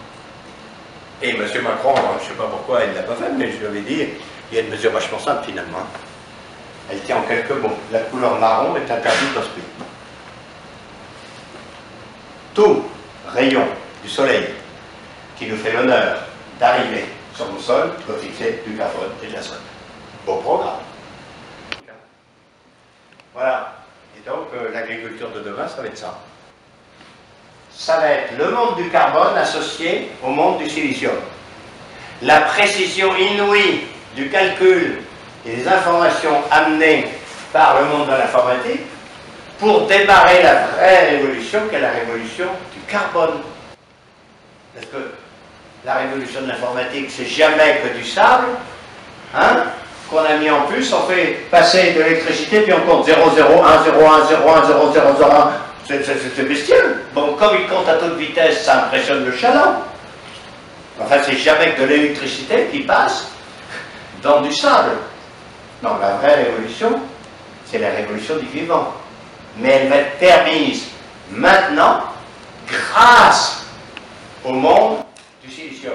Et M. Macron, je ne sais pas pourquoi il ne l'a pas fait, mais je lui avais dit, il y a une mesure vachement simple finalement. Elle tient en quelques mots. La couleur marron est interdite dans ce pays. Tout rayon du soleil qui nous fait l'honneur d'arriver sur nos sols doit fixer du carbone et de l'azote. Beau programme. Voilà. Et donc l'agriculture de demain, ça va être ça. Ça va être le monde du carbone associé au monde du silicium. La précision inouïe du calcul et des informations amenées par le monde de l'informatique pour démarrer la vraie révolution qui est la révolution du carbone. Parce que la révolution de l'informatique, c'est jamais que du sable, hein, qu'on a mis en plus, on fait passer de l'électricité, puis on compte 0, 0, 1, 0, 1, 0, 1, 0, 0, 0, 1. C'est bestial. Bon, comme il compte à toute vitesse, ça impressionne le chaland. Enfin, c'est jamais que de l'électricité qui passe dans du sable. Non, la vraie révolution, c'est la révolution du vivant. Mais elle va être permise maintenant grâce au monde du silicium.